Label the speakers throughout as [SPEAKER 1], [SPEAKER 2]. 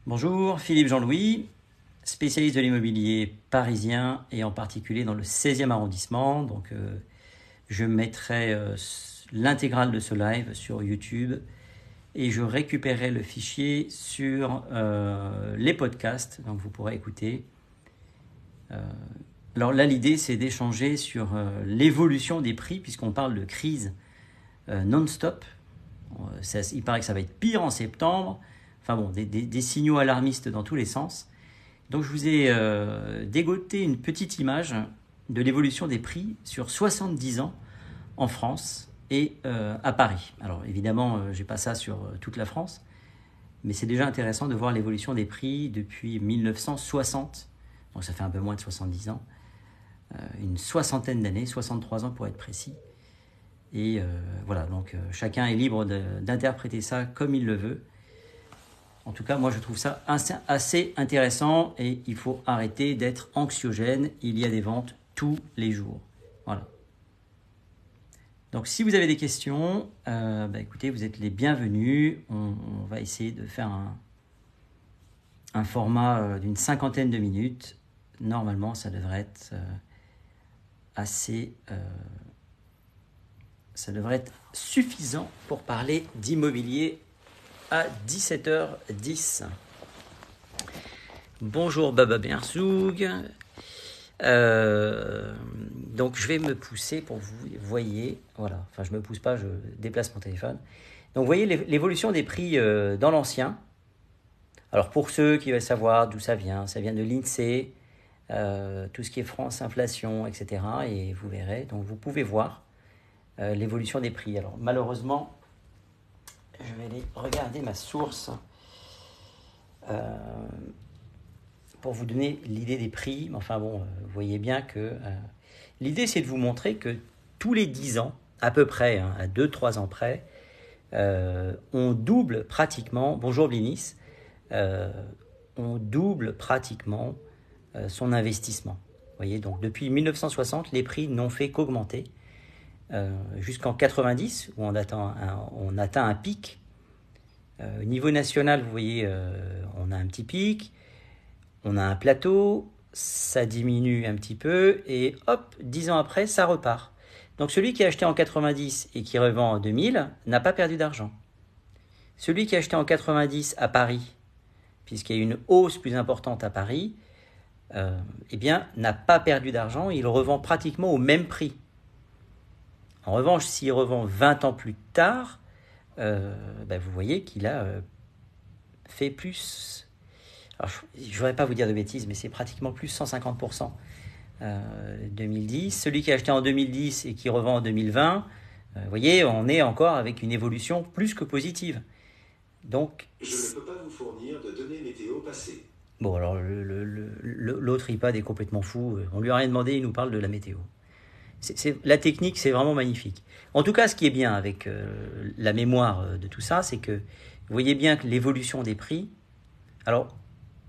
[SPEAKER 1] Bonjour, Philippe Jean-Louis, spécialiste de l'immobilier parisien et en particulier dans le 16e arrondissement. Je mettrai l'intégrale de ce live sur YouTube et je récupérerai le fichier sur les podcasts, donc vous pourrez écouter. Alors là, l'idée, c'est d'échanger sur l'évolution des prix, puisqu'on parle de crise non-stop. Il paraît que ça va être pire en septembre. Enfin bon, des signaux alarmistes dans tous les sens. Donc je vous ai dégoté une petite image de l'évolution des prix sur 70 ans en France et à Paris. Alors évidemment, j'ai pas ça sur toute la France, mais c'est déjà intéressant de voir l'évolution des prix depuis 1960. Donc ça fait un peu moins de 70 ans. Une soixantaine d'années, 63 ans pour être précis. Et voilà, donc chacun est libre d'interpréter ça comme il le veut. En tout cas, moi, je trouve ça assez intéressant et il faut arrêter d'être anxiogène. Il y a des ventes tous les jours. Voilà. Donc, si vous avez des questions, écoutez, vous êtes les bienvenus. On va essayer de faire un format d'une 50aine de minutes. Normalement, ça devrait être ça devrait être suffisant pour parler d'immobilier à 17h10. Bonjour Baba Bersoug. Donc je vais me pousser pour que vous voyez. Voilà, enfin je me pousse pas, je déplace mon téléphone. Donc vous voyez l'évolution des prix dans l'ancien. Alors pour ceux qui veulent savoir d'où ça vient de l'INSEE, tout ce qui est France, inflation, etc. Et vous verrez, donc vous pouvez voir l'évolution des prix. Alors malheureusement, je vais aller regarder ma source pour vous donner l'idée des prix. Enfin bon, vous voyez bien que l'idée, c'est de vous montrer que tous les 10 ans, à peu près, à 2-3 ans près, on double pratiquement, bonjour Blinis, on double pratiquement son investissement. Vous voyez, donc depuis 1960, les prix n'ont fait qu'augmenter. Jusqu'en 90, où on atteint un pic. Au niveau national, vous voyez, on a un petit pic, on a un plateau, ça diminue un petit peu, et hop, 10 ans après, ça repart. Donc celui qui a acheté en 90 et qui revend en 2000 n'a pas perdu d'argent. Celui qui a acheté en 90 à Paris, puisqu'il y a une hausse plus importante à Paris, n'a pas perdu d'argent, il revend pratiquement au même prix. En revanche, s'il revend 20 ans plus tard, vous voyez qu'il a fait plus. Alors, je ne voudrais pas vous dire de bêtises, mais c'est pratiquement plus 150%. 2010. Celui qui a acheté en 2010 et qui revend en 2020, vous voyez, on est encore avec une évolution plus que positive. Donc,
[SPEAKER 2] je ne peux pas vous fournir de données météo passées.
[SPEAKER 1] Bon, alors l'autre iPad est complètement fou. On lui a rien demandé, il nous parle de la météo. La technique, c'est vraiment magnifique. En tout cas, ce qui est bien avec la mémoire de tout ça, c'est que vous voyez bien que l'évolution des prix. Alors,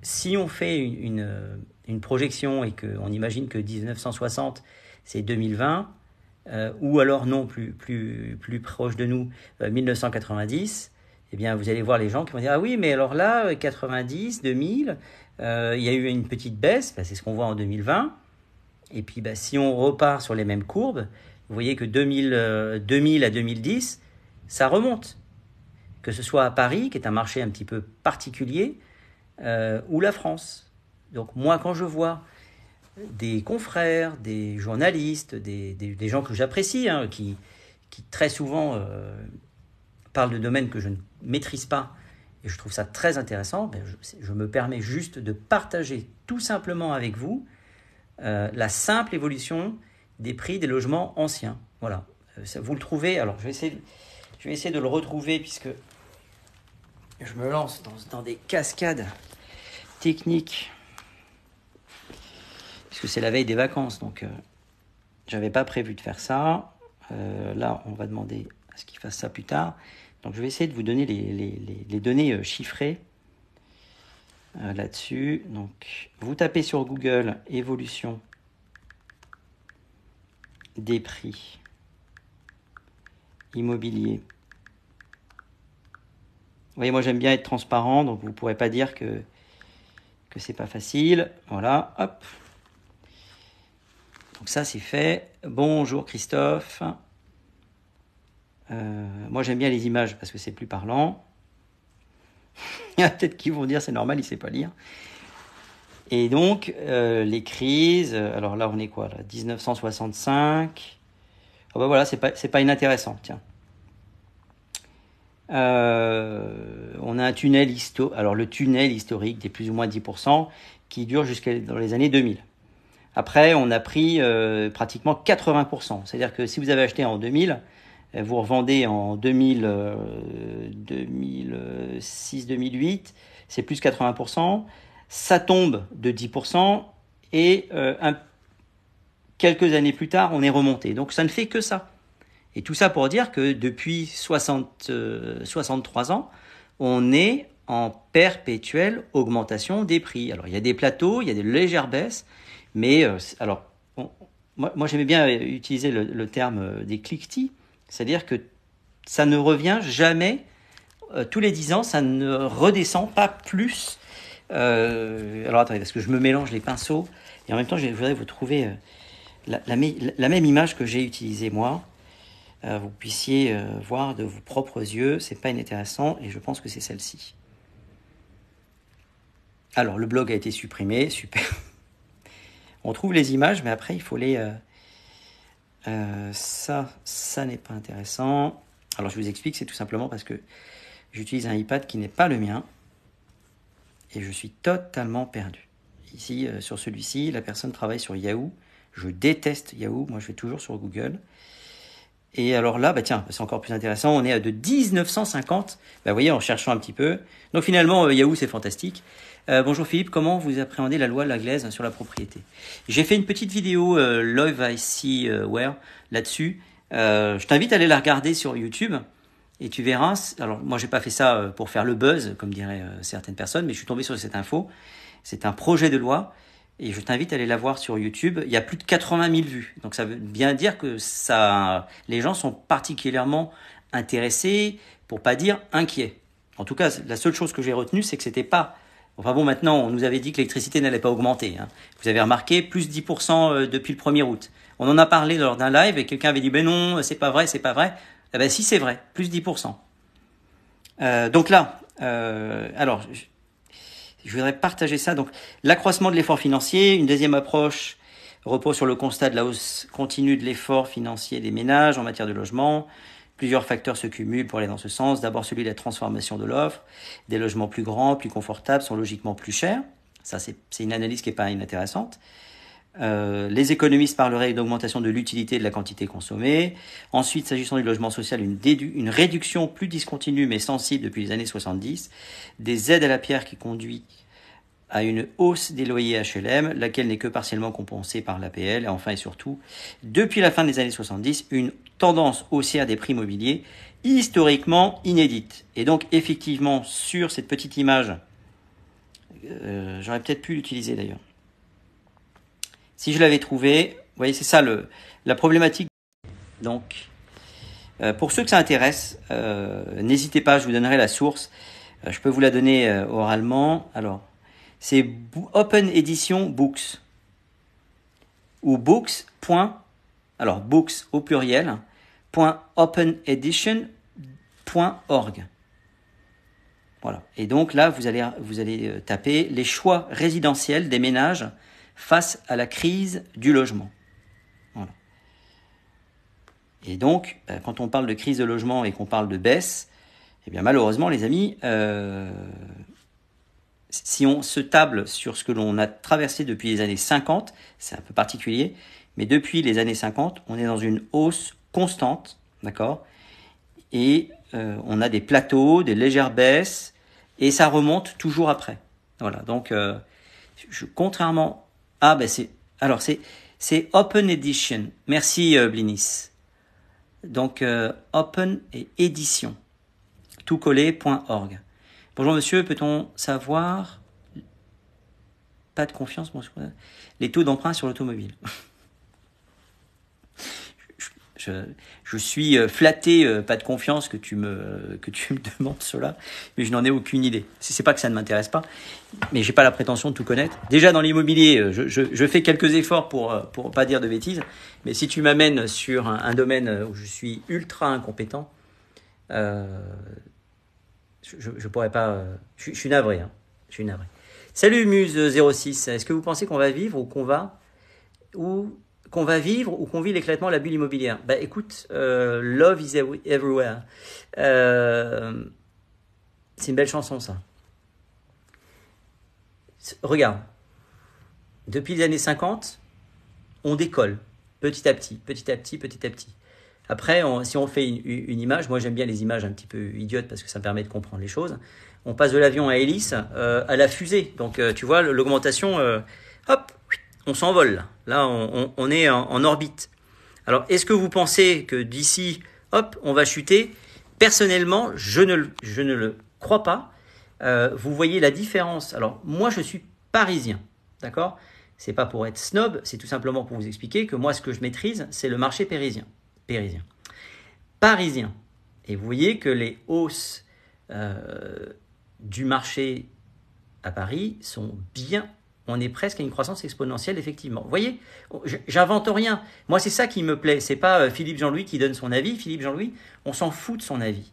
[SPEAKER 1] si on fait une projection et qu'on imagine que 1960, c'est 2020, ou alors non, plus proche de nous, 1990, eh bien, vous allez voir les gens qui vont dire « Ah oui, mais alors là, 90, 2000, il y a eu une petite baisse, c'est ce qu'on voit en 2020. » Et puis, si on repart sur les mêmes courbes, vous voyez que 2000 à 2010, ça remonte. Que ce soit à Paris, qui est un marché un petit peu particulier, ou la France. Donc moi, quand je vois des confrères, des journalistes, des gens que j'apprécie, qui très souvent parlent de domaines que je ne maîtrise pas, et je trouve ça très intéressant, je me permets juste de partager tout simplement avec vous la simple évolution des prix des logements anciens. Voilà. Vous le trouvez. Alors, je vais essayer de le retrouver puisque je me lance dans des cascades techniques. Puisque c'est la veille des vacances, donc j'avais pas prévu de faire ça. Là, on va demander à ce qu'il fasse ça plus tard. Donc, je vais essayer de vous donner les données chiffrées là-dessus. Donc, vous tapez sur Google évolution des prix immobiliers voyez, moi j'aime bien être transparent, donc vous ne pourrez pas dire que c'est pas facile. Voilà, hop. Donc ça c'est fait. Bonjour Christophe. Moi j'aime bien les images parce que c'est plus parlant. Il y a peut-être qui vont dire c'est normal, il ne sait pas lire. Et donc les crises, alors là on est quoi là, 1965. Oh ben voilà, c'est pas inintéressant, tiens. On a un tunnel alors le tunnel historique des plus ou moins 10% qui dure jusqu'à dans les années 2000. Après, on a pris pratiquement 80%. C'est-à-dire que si vous avez acheté en 2000, vous revendez en 2006, 2008, c'est plus 80%. Ça tombe de 10% et quelques années plus tard, on est remonté. Donc ça ne fait que ça. Et tout ça pour dire que depuis 63 ans, on est en perpétuelle augmentation des prix. Alors il y a des plateaux, il y a des légères baisses, mais alors moi j'aimais bien utiliser le terme des cliquetis, c'est-à-dire que ça ne revient jamais, tous les 10 ans, ça ne redescend pas plus. Alors attendez, parce que je me mélange les pinceaux, et en même temps je voudrais vous trouver la même image que j'ai utilisée moi. Vous puissiez voir de vos propres yeux, c'est pas inintéressant, et je pense que c'est celle-ci. Alors, le blog a été supprimé, super. On trouve les images, mais après, il faut les... ça n'est pas intéressant. Alors, je vous explique, c'est tout simplement parce que j'utilise un iPad qui n'est pas le mien, et je suis totalement perdu. Ici, sur celui-ci, la personne travaille sur Yahoo. Je déteste Yahoo, moi je vais toujours sur Google. Et alors là, tiens, c'est encore plus intéressant, on est à de 1950, vous voyez, en cherchant un petit peu. Donc finalement, Yahoo, c'est fantastique. Bonjour Philippe, comment vous appréhendez la loi Laglaise sur la propriété? J'ai fait une petite vidéo Love I See Where là-dessus. Je t'invite à aller la regarder sur YouTube et tu verras. Alors moi, j'ai pas fait ça pour faire le buzz, comme diraient certaines personnes, mais je suis tombé sur cette info. C'est un projet de loi. Et je t'invite à aller la voir sur YouTube. Il y a plus de 80 000 vues. Donc ça veut bien dire que les gens sont particulièrement intéressés, pour pas dire inquiets. En tout cas, la seule chose que j'ai retenue, c'est que c'était pas... Enfin bon, maintenant, on nous avait dit que l'électricité n'allait pas augmenter. Hein. Vous avez remarqué, plus 10% depuis le 1er août. On en a parlé lors d'un live et quelqu'un avait dit, ben non, c'est pas vrai, c'est pas vrai. Eh ben si, c'est vrai, plus 10%. Donc là, alors... Je voudrais partager ça. Donc, l'accroissement de l'effort financier. Une deuxième approche repose sur le constat de la hausse continue de l'effort financier des ménages en matière de logement. Plusieurs facteurs se cumulent pour aller dans ce sens. D'abord, celui de la transformation de l'offre. Des logements plus grands, plus confortables sont logiquement plus chers. Ça, c'est une analyse qui n'est pas inintéressante. Les économistes parleraient d'augmentation de l'utilité de la quantité consommée. Ensuite, s'agissant du logement social, une réduction plus discontinue mais sensible depuis les années 70, des aides à la pierre qui conduit à une hausse des loyers HLM, laquelle n'est que partiellement compensée par l'APL. Et enfin et surtout, depuis la fin des années 70, une tendance haussière des prix immobiliers historiquement inédite. Et donc, effectivement, sur cette petite image, j'aurais peut-être pu l'utiliser d'ailleurs. Si je l'avais trouvé, vous voyez, c'est ça la problématique. Donc, pour ceux que ça intéresse, n'hésitez pas, je vous donnerai la source. Je peux vous la donner oralement. Alors, c'est Open Edition Books ou books. Alors, books au pluriel, .openedition.org. Voilà. Et donc là, vous allez taper les choix résidentiels des ménages face à la crise du logement. Voilà. Et donc, quand on parle de crise de logement et qu'on parle de baisse, eh bien malheureusement, les amis, si on se table sur ce que l'on a traversé depuis les années 50, c'est un peu particulier, mais depuis les années 50, on est dans une hausse constante, d'accord ? Et on a des plateaux, des légères baisses, et ça remonte toujours après. Voilà, donc contrairement... Ah, ben c'est Open Edition. Merci Blinis. Donc Open et Édition. toutcollé.org. Bonjour monsieur, peut-on savoir, pas de confiance, les taux d'emprunt sur l'automobile? Je suis flatté, pas de confiance que tu me demandes cela, mais je n'en ai aucune idée. C'est pas que ça ne m'intéresse pas, mais j'ai pas la prétention de tout connaître. Déjà dans l'immobilier, je fais quelques efforts pour pas dire de bêtises, mais si tu m'amènes sur un domaine où je suis ultra incompétent, je pourrais pas. Je suis navré, hein. Je suis navré. Salut Muse06. Est-ce que vous pensez qu'on va vivre ou qu'on va vivre ou qu'on vit l'éclatement de la bulle immobilière? Bah écoute, Love is everywhere. C'est une belle chanson ça. Regarde, depuis les années 50, on décolle petit à petit, petit à petit, petit à petit. Après, si on fait une image, moi j'aime bien les images un petit peu idiotes parce que ça me permet de comprendre les choses. On passe de l'avion à hélice à la fusée. Donc tu vois, l'augmentation, hop, on s'envole. Là, on est en orbite. Alors, est-ce que vous pensez que d'ici, hop, on va chuter? Personnellement, je ne le crois pas. Vous voyez la différence. Alors, moi, je suis parisien, d'accord? C'est pas pour être snob, c'est tout simplement pour vous expliquer que moi, ce que je maîtrise, c'est le marché parisien. Et vous voyez que les hausses du marché à Paris sont bien. On est presque à une croissance exponentielle, effectivement. Vous voyez, j'invente rien. Moi, c'est ça qui me plaît. C'est pas Philippe Jean-Louis qui donne son avis. Philippe Jean-Louis, on s'en fout de son avis.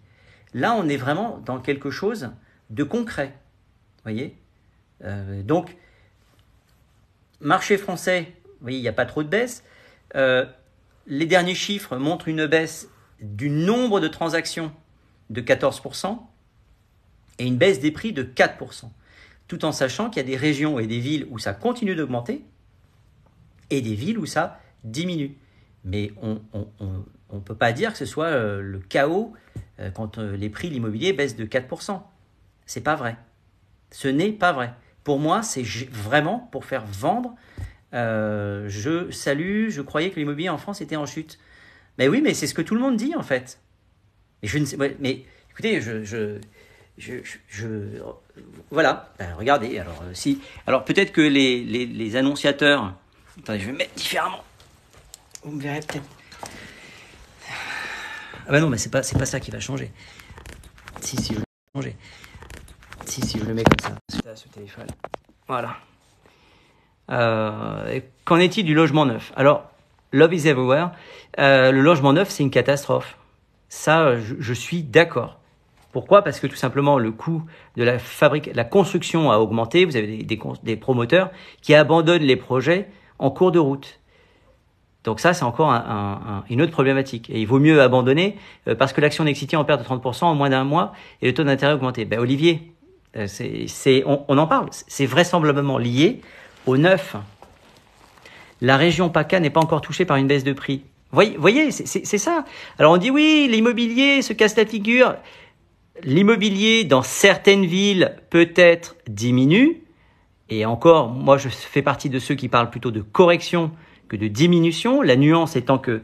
[SPEAKER 1] Là, on est vraiment dans quelque chose de concret. Vous voyez, donc, marché français, vous voyez, il n'y a pas trop de baisse. Les derniers chiffres montrent une baisse du nombre de transactions de 14% et une baisse des prix de 4%. Tout en sachant qu'il y a des régions et des villes où ça continue d'augmenter et des villes où ça diminue. Mais on ne peut pas dire que ce soit le chaos quand les prix de l'immobilier baissent de 4%. C'est pas vrai. Ce n'est pas vrai. Pour moi, c'est vraiment pour faire vendre. Je croyais que l'immobilier en France était en chute. Mais oui, mais c'est ce que tout le monde dit en fait. Et je ne sais, mais écoutez, voilà. Ben, regardez. Alors peut-être que les annonciateurs. Attendez, je vais me mettre différemment. Vous me verrez peut-être. Ah ben non, mais c'est pas ça qui va changer. Si je vais changer. Si je le mets comme ça. Ce téléphone. Voilà. Qu'en est-il du logement neuf? Alors, Love is everywhere. Le logement neuf, c'est une catastrophe. Ça, je suis d'accord. Pourquoi? Parce que tout simplement, le coût de la construction a augmenté. Vous avez des promoteurs qui abandonnent les projets en cours de route. Donc ça, c'est encore une autre problématique. Et il vaut mieux abandonner parce que l'action Nexity en perd de 30% en moins d'un mois et le taux d'intérêt a augmenté. Ben, Olivier, on en parle. C'est vraisemblablement lié au neuf. La région PACA n'est pas encore touchée par une baisse de prix. Voyez, c'est ça. Alors on dit oui, l'immobilier se casse la figure. L'immobilier dans certaines villes peut-être diminue. Et encore, moi je fais partie de ceux qui parlent plutôt de correction que de diminution. La nuance étant que,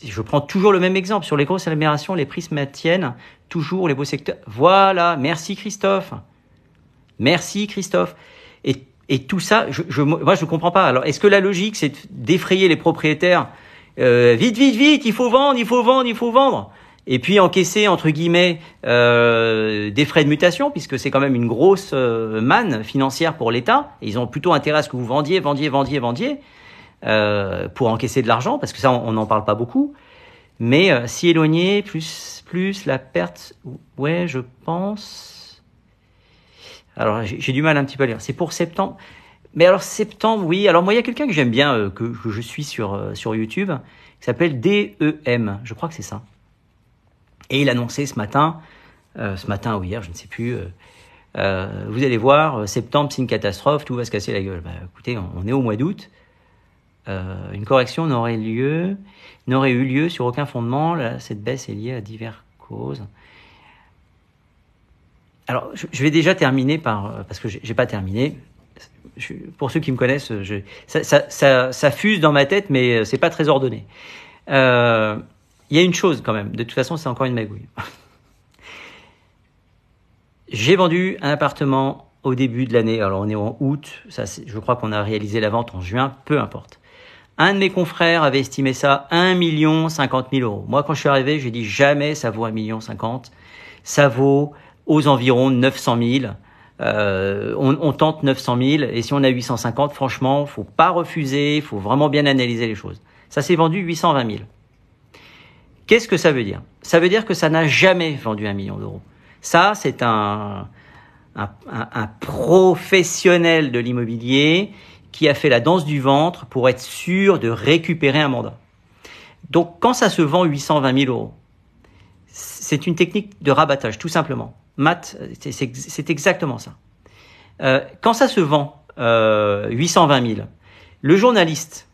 [SPEAKER 1] je prends toujours le même exemple, sur les grosses agglomérations, les prix se maintiennent toujours, les beaux secteurs. Voilà, merci Christophe. Merci Christophe. Et tout ça, moi je comprends pas. Alors est-ce que la logique c'est d'effrayer les propriétaires vite, il faut vendre et puis encaisser entre guillemets des frais de mutation puisque c'est quand même une grosse manne financière pour l'État. Et ils ont plutôt intérêt à ce que vous vendiez pour encaisser de l'argent parce que ça on n'en parle pas beaucoup. Mais si éloigné plus la perte, ouais je pense. Alors, j'ai du mal un petit peu à lire. C'est pour septembre. Mais alors, septembre, oui. Alors, moi, il y a quelqu'un que j'aime bien, que je suis sur YouTube, qui s'appelle DEM. Je crois que c'est ça. Et il annonçait ce matin ou hier, je ne sais plus. Vous allez voir, septembre, c'est une catastrophe, tout va se casser la gueule. Bah, écoutez, on est au mois d'août. Une correction n'aurait eu lieu sur aucun fondement. Là, cette baisse est liée à diverses causes. Alors, je vais déjà terminer parce que j'ai pas terminé. Pour ceux qui me connaissent, ça fuse dans ma tête, mais c'est pas très ordonné. Il y a une chose quand même. De toute façon, c'est encore une magouille. J'ai vendu un appartement au début de l'année. Alors, on est en août. Je crois qu'on a réalisé la vente en juin. Peu importe. Un de mes confrères avait estimé ça 1 050 000 €. Moi, quand je suis arrivé, j'ai dit jamais ça vaut 1,50 million. Ça vaut aux environs 900 000. On tente 900 000 et si on a 850, franchement, faut pas refuser, faut vraiment bien analyser les choses. Ça s'est vendu 820 000. Qu'est-ce que ça veut dire? Ça veut dire que ça n'a jamais vendu 1 million d'euros. Ça, c'est un professionnel de l'immobilier qui a fait la danse du ventre pour être sûr de récupérer un mandat. Donc, quand ça se vend 820 000 €, c'est une technique de rabattage, tout simplement. Matt, c'est exactement ça. Quand ça se vend 820 000, le journaliste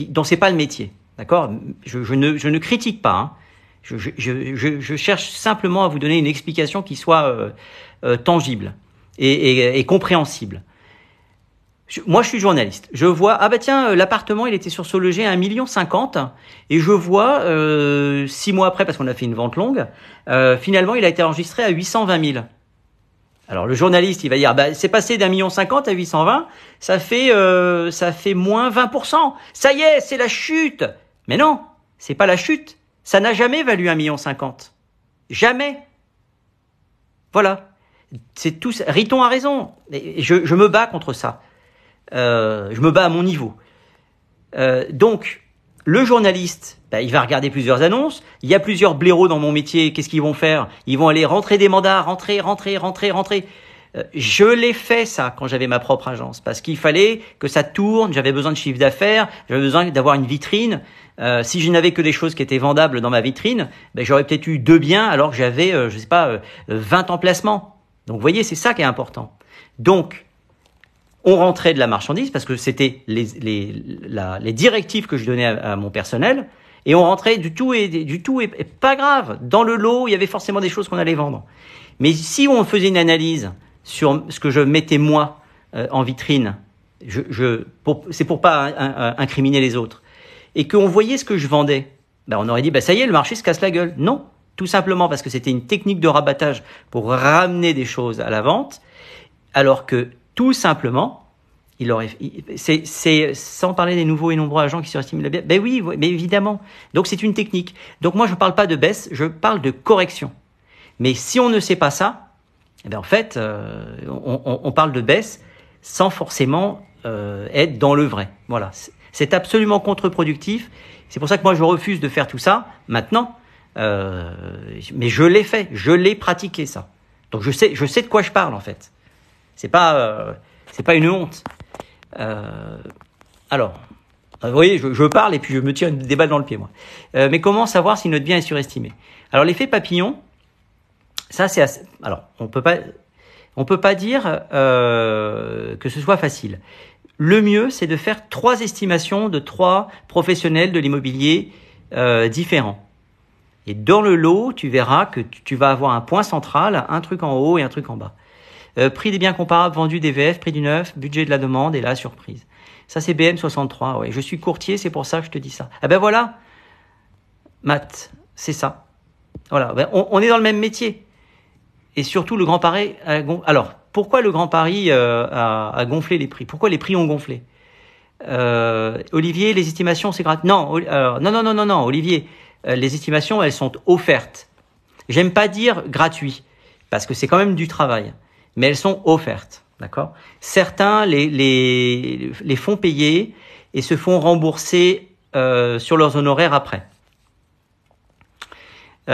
[SPEAKER 1] dont c'est pas le métier, d'accord, je ne critique pas, hein, je cherche simplement à vous donner une explication qui soit tangible et compréhensible. Moi, je suis journaliste. Je vois, ah bah tiens, l'appartement, il était sur Sologer à 1,50 million. Et je vois, 6 mois après, parce qu'on a fait une vente longue, finalement, il a été enregistré à 820 000. Alors, le journaliste, il va dire, bah, c'est passé d'1,50 million à 820, ça fait moins 20%. Ça y est, c'est la chute. Mais non, c'est pas la chute. Ça n'a jamais valu 1,50 million. Jamais. Voilà. C'est tout. Riton a raison. Je me bats contre ça. Je me bats à mon niveau. Donc, le journaliste, il va regarder plusieurs annonces. Il y a plusieurs blaireaux dans mon métier. Qu'est-ce qu'ils vont faire? Ils vont aller rentrer des mandats, rentrer. Je l'ai fait ça quand j'avais ma propre agence parce qu'il fallait que ça tourne. J'avais besoin de chiffre d'affaires. J'avais besoin d'avoir une vitrine. Si je n'avais que des choses qui étaient vendables dans ma vitrine, j'aurais peut-être eu 2 biens alors que j'avais, 20 emplacements. Donc, vous voyez, c'est ça qui est important. Donc, on rentrait de la marchandise parce que c'était les directives que je donnais à mon personnel et on rentrait du tout et pas grave. Dans le lot, il y avait forcément des choses qu'on allait vendre. Mais si on faisait une analyse sur ce que je mettais moi en vitrine, c'est pour pas incriminer les autres, et qu'on voyait ce que je vendais, on aurait dit ça y est, le marché se casse la gueule. Non, tout simplement parce que c'était une technique de rabattage pour ramener des choses à la vente, alors que tout simplement, c'est sans parler des nouveaux et nombreux agents qui surestiment la baisse. Oui, mais évidemment. Donc c'est une technique. Donc moi je parle pas de baisse, je parle de correction. Mais si on ne sait pas ça, en fait, on parle de baisse sans forcément être dans le vrai. Voilà, c'est absolument contre-productif. C'est pour ça que moi je refuse de faire tout ça maintenant. Mais je l'ai fait, je l'ai pratiqué ça. Donc je sais de quoi je parle en fait. C'est pas une honte. Alors, vous voyez, je parle et puis je me tire des balles dans le pied, moi. Mais comment savoir si notre bien est surestimé? Alors, l'effet papillon, ça c'est assez... Alors, on peut pas dire que ce soit facile. Le mieux, c'est de faire 3 estimations de 3 professionnels de l'immobilier différents. Et dans le lot, tu verras que tu vas avoir un point central, un truc en haut et un truc en bas. Prix des biens comparables vendus DVF, prix du neuf, budget de la demande et la surprise. Ça c'est BM63, ouais. Je suis courtier, c'est pour ça que je te dis ça. Ah voilà, Matt, c'est ça. Voilà, on est dans le même métier. Et surtout le Grand Paris alors, pourquoi le Grand Paris a gonflé les prix? Pourquoi les prix ont gonflé? Olivier, les estimations c'est gratuit. Non, non, Olivier, les estimations elles sont offertes. J'aime pas dire gratuit parce que c'est quand même du travail. Mais elles sont offertes, d'accord? Certains les font payer et se font rembourser sur leurs honoraires après.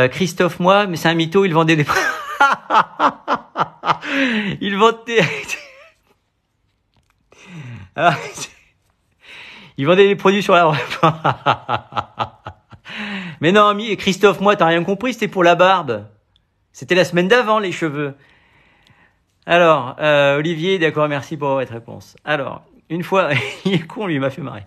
[SPEAKER 1] Christophe, moi, mais c'est un mytho, il vendait des... il vendait... il vendait des produits sur la... Mais non, Christophe, moi, t'as rien compris, c'était pour la barbe. C'était la semaine d'avant, les cheveux. Alors, Olivier, d'accord, merci pour votre réponse. Alors, une fois, il est con, lui, il m'a fait marrer.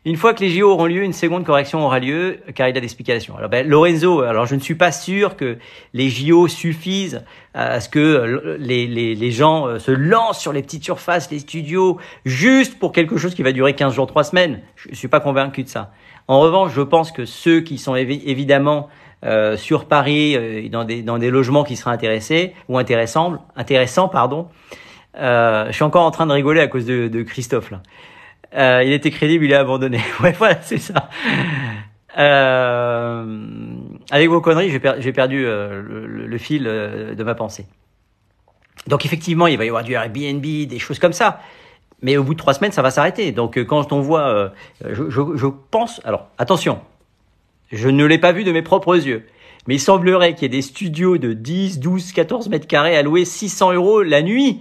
[SPEAKER 1] Une fois que les JO auront lieu, une seconde correction aura lieu, car il a d'explications. Alors, Lorenzo, alors je ne suis pas sûr que les JO suffisent à ce que les gens se lancent sur les petites surfaces, les studios, juste pour quelque chose qui va durer 15 jours, 3 semaines. Je suis pas convaincu de ça. En revanche, je pense que ceux qui sont évidemment sur Paris, dans des logements qui seraient intéressants, pardon. Je suis encore en train de rigoler à cause de Christophe là. Il était crédible, il est abandonné. Ouais, voilà, c'est ça. Avec vos conneries, j'ai perdu le fil de ma pensée. Donc effectivement, il va y avoir du Airbnb, des choses comme ça. Mais au bout de 3 semaines, ça va s'arrêter. Donc quand on voit, je pense, alors attention, je ne l'ai pas vu de mes propres yeux. Mais il semblerait qu'il y ait des studios de 10, 12, 14 mètres carrés à louer 600 € la nuit.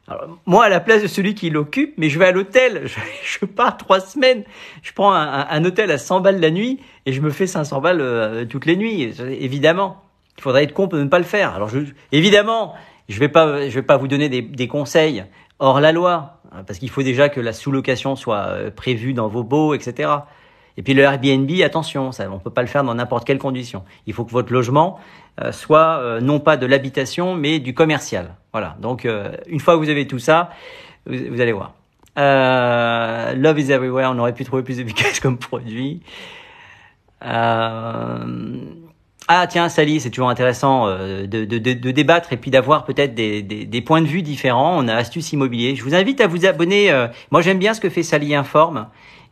[SPEAKER 1] Alors, moi, à la place de celui qui l'occupe, mais je vais à l'hôtel. Je pars 3 semaines. Je prends un hôtel à 100 balles la nuit et je me fais 500 balles toutes les nuits. Évidemment, il faudrait être con pour ne pas le faire. Alors, évidemment, je vais pas vous donner des conseils hors la loi, parce qu'il faut déjà que la sous-location soit prévue dans vos baux, etc. Et puis le Airbnb, attention, ça, on peut pas le faire dans n'importe quelle condition. Il faut que votre logement soit non pas de l'habitation, mais du commercial. Voilà. Donc une fois que vous avez tout ça, vous allez voir. Love is everywhere. On aurait pu trouver plus efficace comme produit. Ah tiens, Sally, c'est toujours intéressant de débattre et puis d'avoir peut-être des points de vue différents. On a Astuces Immobilier. Je vous invite à vous abonner. Moi, j'aime bien ce que fait Sally Informe.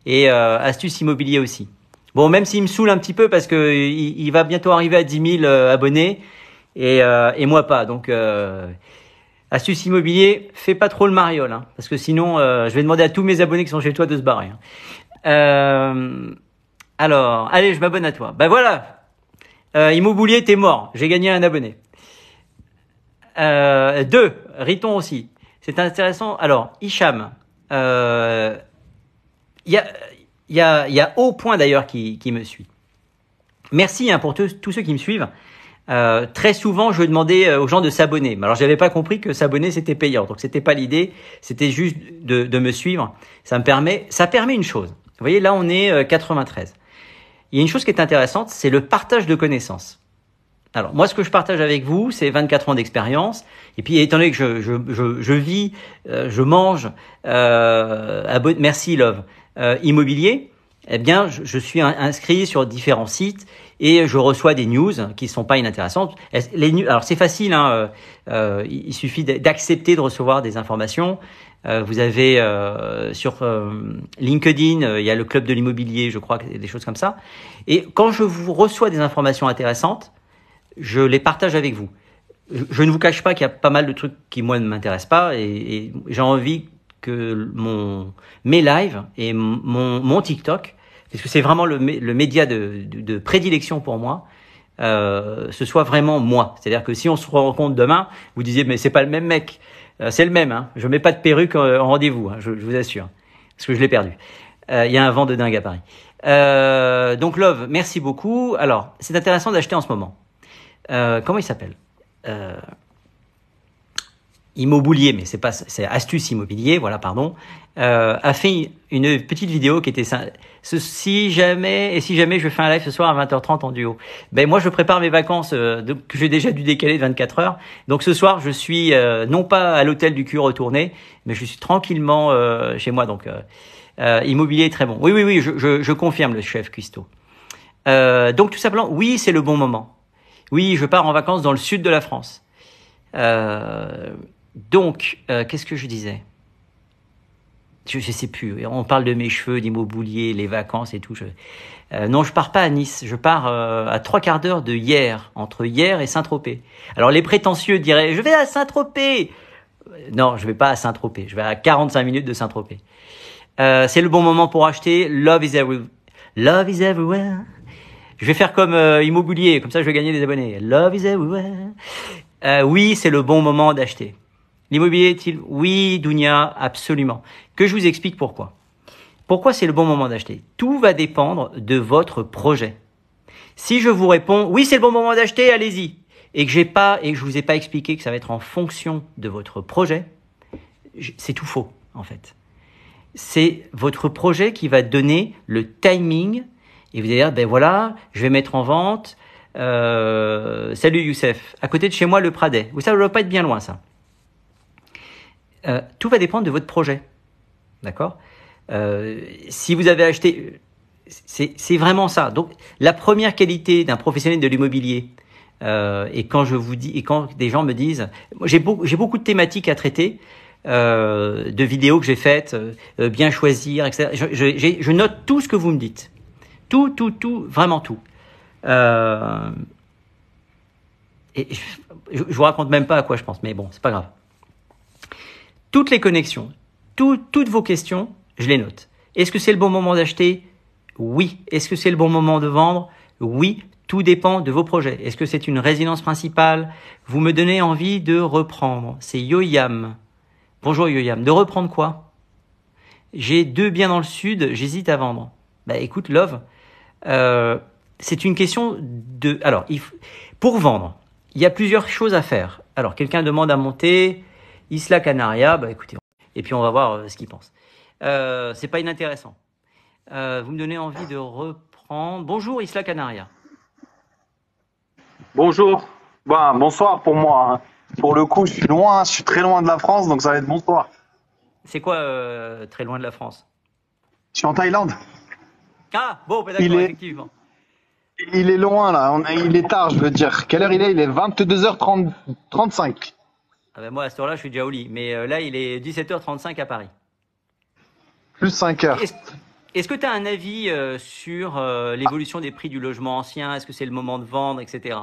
[SPEAKER 1] Et Astuces Immobilier aussi. Bon, même s'il me saoule un petit peu parce que il va bientôt arriver à 10 000 abonnés et moi pas. Donc Astuces Immobilier, fais pas trop le mariole, hein, parce que sinon je vais demander à tous mes abonnés qui sont chez toi de se barrer. Alors, allez, je m'abonne à toi. Ben voilà, Immobilier, t'es mort. J'ai gagné un abonné. 2, Riton aussi. C'est intéressant. Alors, Hicham. Il y a Au Point d'ailleurs qui me suit. Merci pour tous ceux qui me suivent. Très souvent, je demandais aux gens de s'abonner. Alors, j'avais pas compris que s'abonner c'était payant. Donc, c'était pas l'idée. C'était juste de me suivre. Ça permet une chose. Vous voyez, là, on est 93. Il y a une chose qui est intéressante, c'est le partage de connaissances. Alors, moi, ce que je partage avec vous, c'est 24 ans d'expérience. Et puis, étant donné que je vis, je mange, merci Love, immobilier, eh bien, je suis inscrit sur différents sites et je reçois des news qui sont pas inintéressantes. Alors, c'est facile, hein, il suffit d'accepter de recevoir des informations. Vous avez sur LinkedIn, il y a le club de l'immobilier, je crois, des choses comme ça. Et quand je vous reçois des informations intéressantes, je les partage avec vous. Je ne vous cache pas qu'il y a pas mal de trucs qui, moi, ne m'intéressent pas et j'ai envie que mes lives et mon TikTok, parce que c'est vraiment le média de prédilection pour moi, ce soit vraiment moi. C'est-à-dire que si on se rencontre demain, vous disiez, mais c'est pas le même mec. C'est le même, hein. Je mets pas de perruque en rendez-vous, hein, je vous assure. Parce que je l'ai perdu. Il y a un vent de dingue à Paris. Donc, Love, merci beaucoup. Alors, c'est intéressant d'acheter en ce moment. Comment il s'appelle? Immobilier, mais c'est Astuces Immobilier, voilà, pardon, a fait une petite vidéo qui était si jamais je fais un live ce soir à 20h30 en duo. Ben moi je prépare mes vacances que j'ai déjà dû décaler de 24 heures. Donc ce soir je suis non pas à l'hôtel du cul retourné, mais je suis tranquillement chez moi. Donc immobilier très bon. Oui, je confirme le chef Cuisto. Donc tout simplement, oui, c'est le bon moment. Oui, je pars en vacances dans le sud de la France. Donc, qu'est-ce que je disais? Je sais plus. On parle de mes cheveux, d'immobilier, les vacances et tout. Non, je pars pas à Nice. Je pars à 3/4 d'heure de Hyères, entre Hyères et Saint-Tropez. Alors, les prétentieux diraient, je vais à Saint-Tropez. Non, je vais pas à Saint-Tropez. Je vais à 45 minutes de Saint-Tropez. C'est le bon moment pour acheter. Love is everywhere. Love is everywhere. Je vais faire comme immobilier, comme ça je vais gagner des abonnés. Love is everywhere. Oui, c'est le bon moment d'acheter. L'immobilier est-il? Oui, Dounia, absolument. Que je vous explique pourquoi. Pourquoi c'est le bon moment d'acheter? Tout va dépendre de votre projet. Si je vous réponds, oui, c'est le bon moment d'acheter, allez-y, et que je vous ai pas expliqué que ça va être en fonction de votre projet, c'est tout faux, en fait. C'est votre projet qui va donner le timing, et vous allez dire, ben voilà, je vais mettre en vente, salut Youssef, à côté de chez moi, le Pradet. Vous savez, ça ne doit pas être bien loin, ça. Tout va dépendre de votre projet, d'accord? Si vous avez acheté, c'est vraiment ça. Donc, la première qualité d'un professionnel de l'immobilier, et quand je vous dis, et quand des gens me disent, j'ai beaucoup de thématiques à traiter. de vidéos que j'ai faites, bien choisir, etc. Je note tout ce que vous me dites. Tout, vraiment tout. Et je vous raconte même pas à quoi je pense, mais bon, c'est pas grave. Toutes les connexions, toutes vos questions, je les note. Est-ce que c'est le bon moment d'acheter? Oui. Est-ce que c'est le bon moment de vendre? Oui. Tout dépend de vos projets. Est-ce que c'est une résidence principale? Vous me donnez envie de reprendre. C'est Yoyam. Bonjour Yoyam. De reprendre quoi? J'ai 2 biens dans le sud, j'hésite à vendre. Bah écoute, Love, c'est une question de... Alors, pour vendre, il y a plusieurs choses à faire. Alors, quelqu'un demande à monter Isla Canaria, bah écoutez, et puis on va voir ce qu'il pense. C'est pas inintéressant. Vous me donnez envie de reprendre. Bonjour Isla Canaria.
[SPEAKER 3] Bonjour. Bah, bonsoir pour moi, hein. Pour le coup, je suis très loin de la France, donc ça va être bonsoir.
[SPEAKER 1] C'est quoi très loin de la France?
[SPEAKER 3] Je suis en Thaïlande.
[SPEAKER 1] Ah, bon, bah, d'accord, effectivement.
[SPEAKER 3] Il est loin là, il est tard, je veux dire. Quelle heure il est? Il est 22h35.
[SPEAKER 1] Ah ben moi, à cette heure-là, je suis déjà au lit. Mais là, il est 17h35 à Paris.
[SPEAKER 3] Plus 5 heures.
[SPEAKER 1] Est-ce que tu as un avis sur l'évolution des prix du logement ancien? Est-ce que c'est le moment de vendre, etc.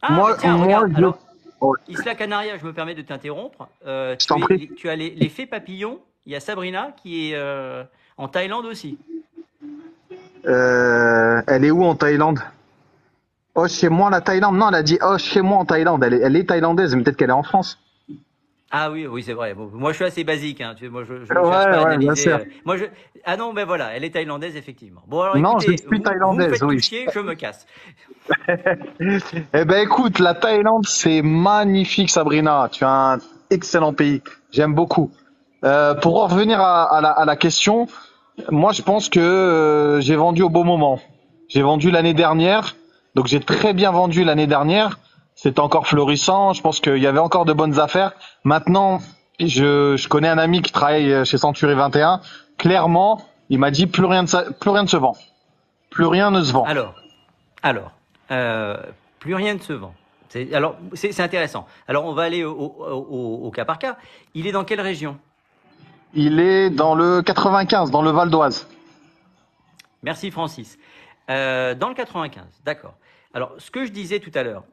[SPEAKER 1] Ah,
[SPEAKER 3] Moi,
[SPEAKER 1] tiens, regarde. Alors,
[SPEAKER 3] Oh,
[SPEAKER 1] Isla Canaria, je me permets de t'interrompre.
[SPEAKER 3] je t'en prie.
[SPEAKER 1] Tu as les fées papillons. Il y a Sabrina qui est en Thaïlande aussi.
[SPEAKER 3] Elle est où en Thaïlande? Oh, chez moi, la Thaïlande. Non, elle a dit oh, chez moi en Thaïlande. Elle est thaïlandaise, mais peut-être qu'elle est en France.
[SPEAKER 1] Ah oui, c'est vrai. Bon, moi, je suis assez basique. Hein. Moi, je cherche
[SPEAKER 3] Ouais,
[SPEAKER 1] pas à
[SPEAKER 3] ouais, bien
[SPEAKER 1] analyser.
[SPEAKER 3] sûr.
[SPEAKER 1] Ah non, ben voilà, elle est thaïlandaise, effectivement. Bon, alors
[SPEAKER 3] Non,
[SPEAKER 1] écoutez,
[SPEAKER 3] je suis
[SPEAKER 1] vous
[SPEAKER 3] thaïlandaise,
[SPEAKER 1] me faites
[SPEAKER 3] oui.
[SPEAKER 1] tout chier, je me casse.
[SPEAKER 3] Eh ben, écoute, la Thaïlande, c'est magnifique, Sabrina. Tu as un excellent pays. J'aime beaucoup. Pour en revenir à la question, moi, je pense que j'ai vendu au bon moment. J'ai vendu l'année dernière, donc j'ai très bien vendu l'année dernière. C'était encore florissant. Je pense qu'il y avait encore de bonnes affaires. Maintenant, je connais un ami qui travaille chez Century 21. Clairement, il m'a dit plus rien ne se vend. Plus rien ne se vend.
[SPEAKER 1] Alors, plus rien ne se vend. C'est intéressant. Alors, on va aller au cas par cas. Il est dans quelle région?
[SPEAKER 3] Il est dans le 95, dans le Val d'Oise.
[SPEAKER 1] Merci Francis. Dans le 95, d'accord. Alors, ce que je disais tout à l'heure,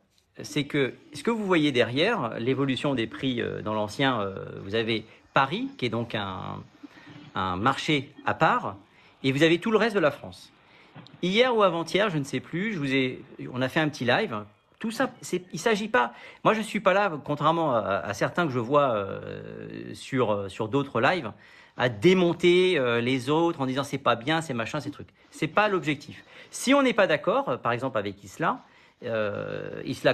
[SPEAKER 1] c'est que ce que vous voyez derrière, l'évolution des prix dans l'ancien, vous avez Paris, qui est donc un marché à part, et vous avez tout le reste de la France. Hier ou avant-hier, je ne sais plus, on a fait un petit live. Tout ça, il s'agit pas. Moi, je suis pas là, contrairement à certains que je vois sur d'autres lives, à démonter les autres en disant c'est pas bien, c'est machin, ces trucs. C'est pas l'objectif. Si on n'est pas d'accord, par exemple avec Isla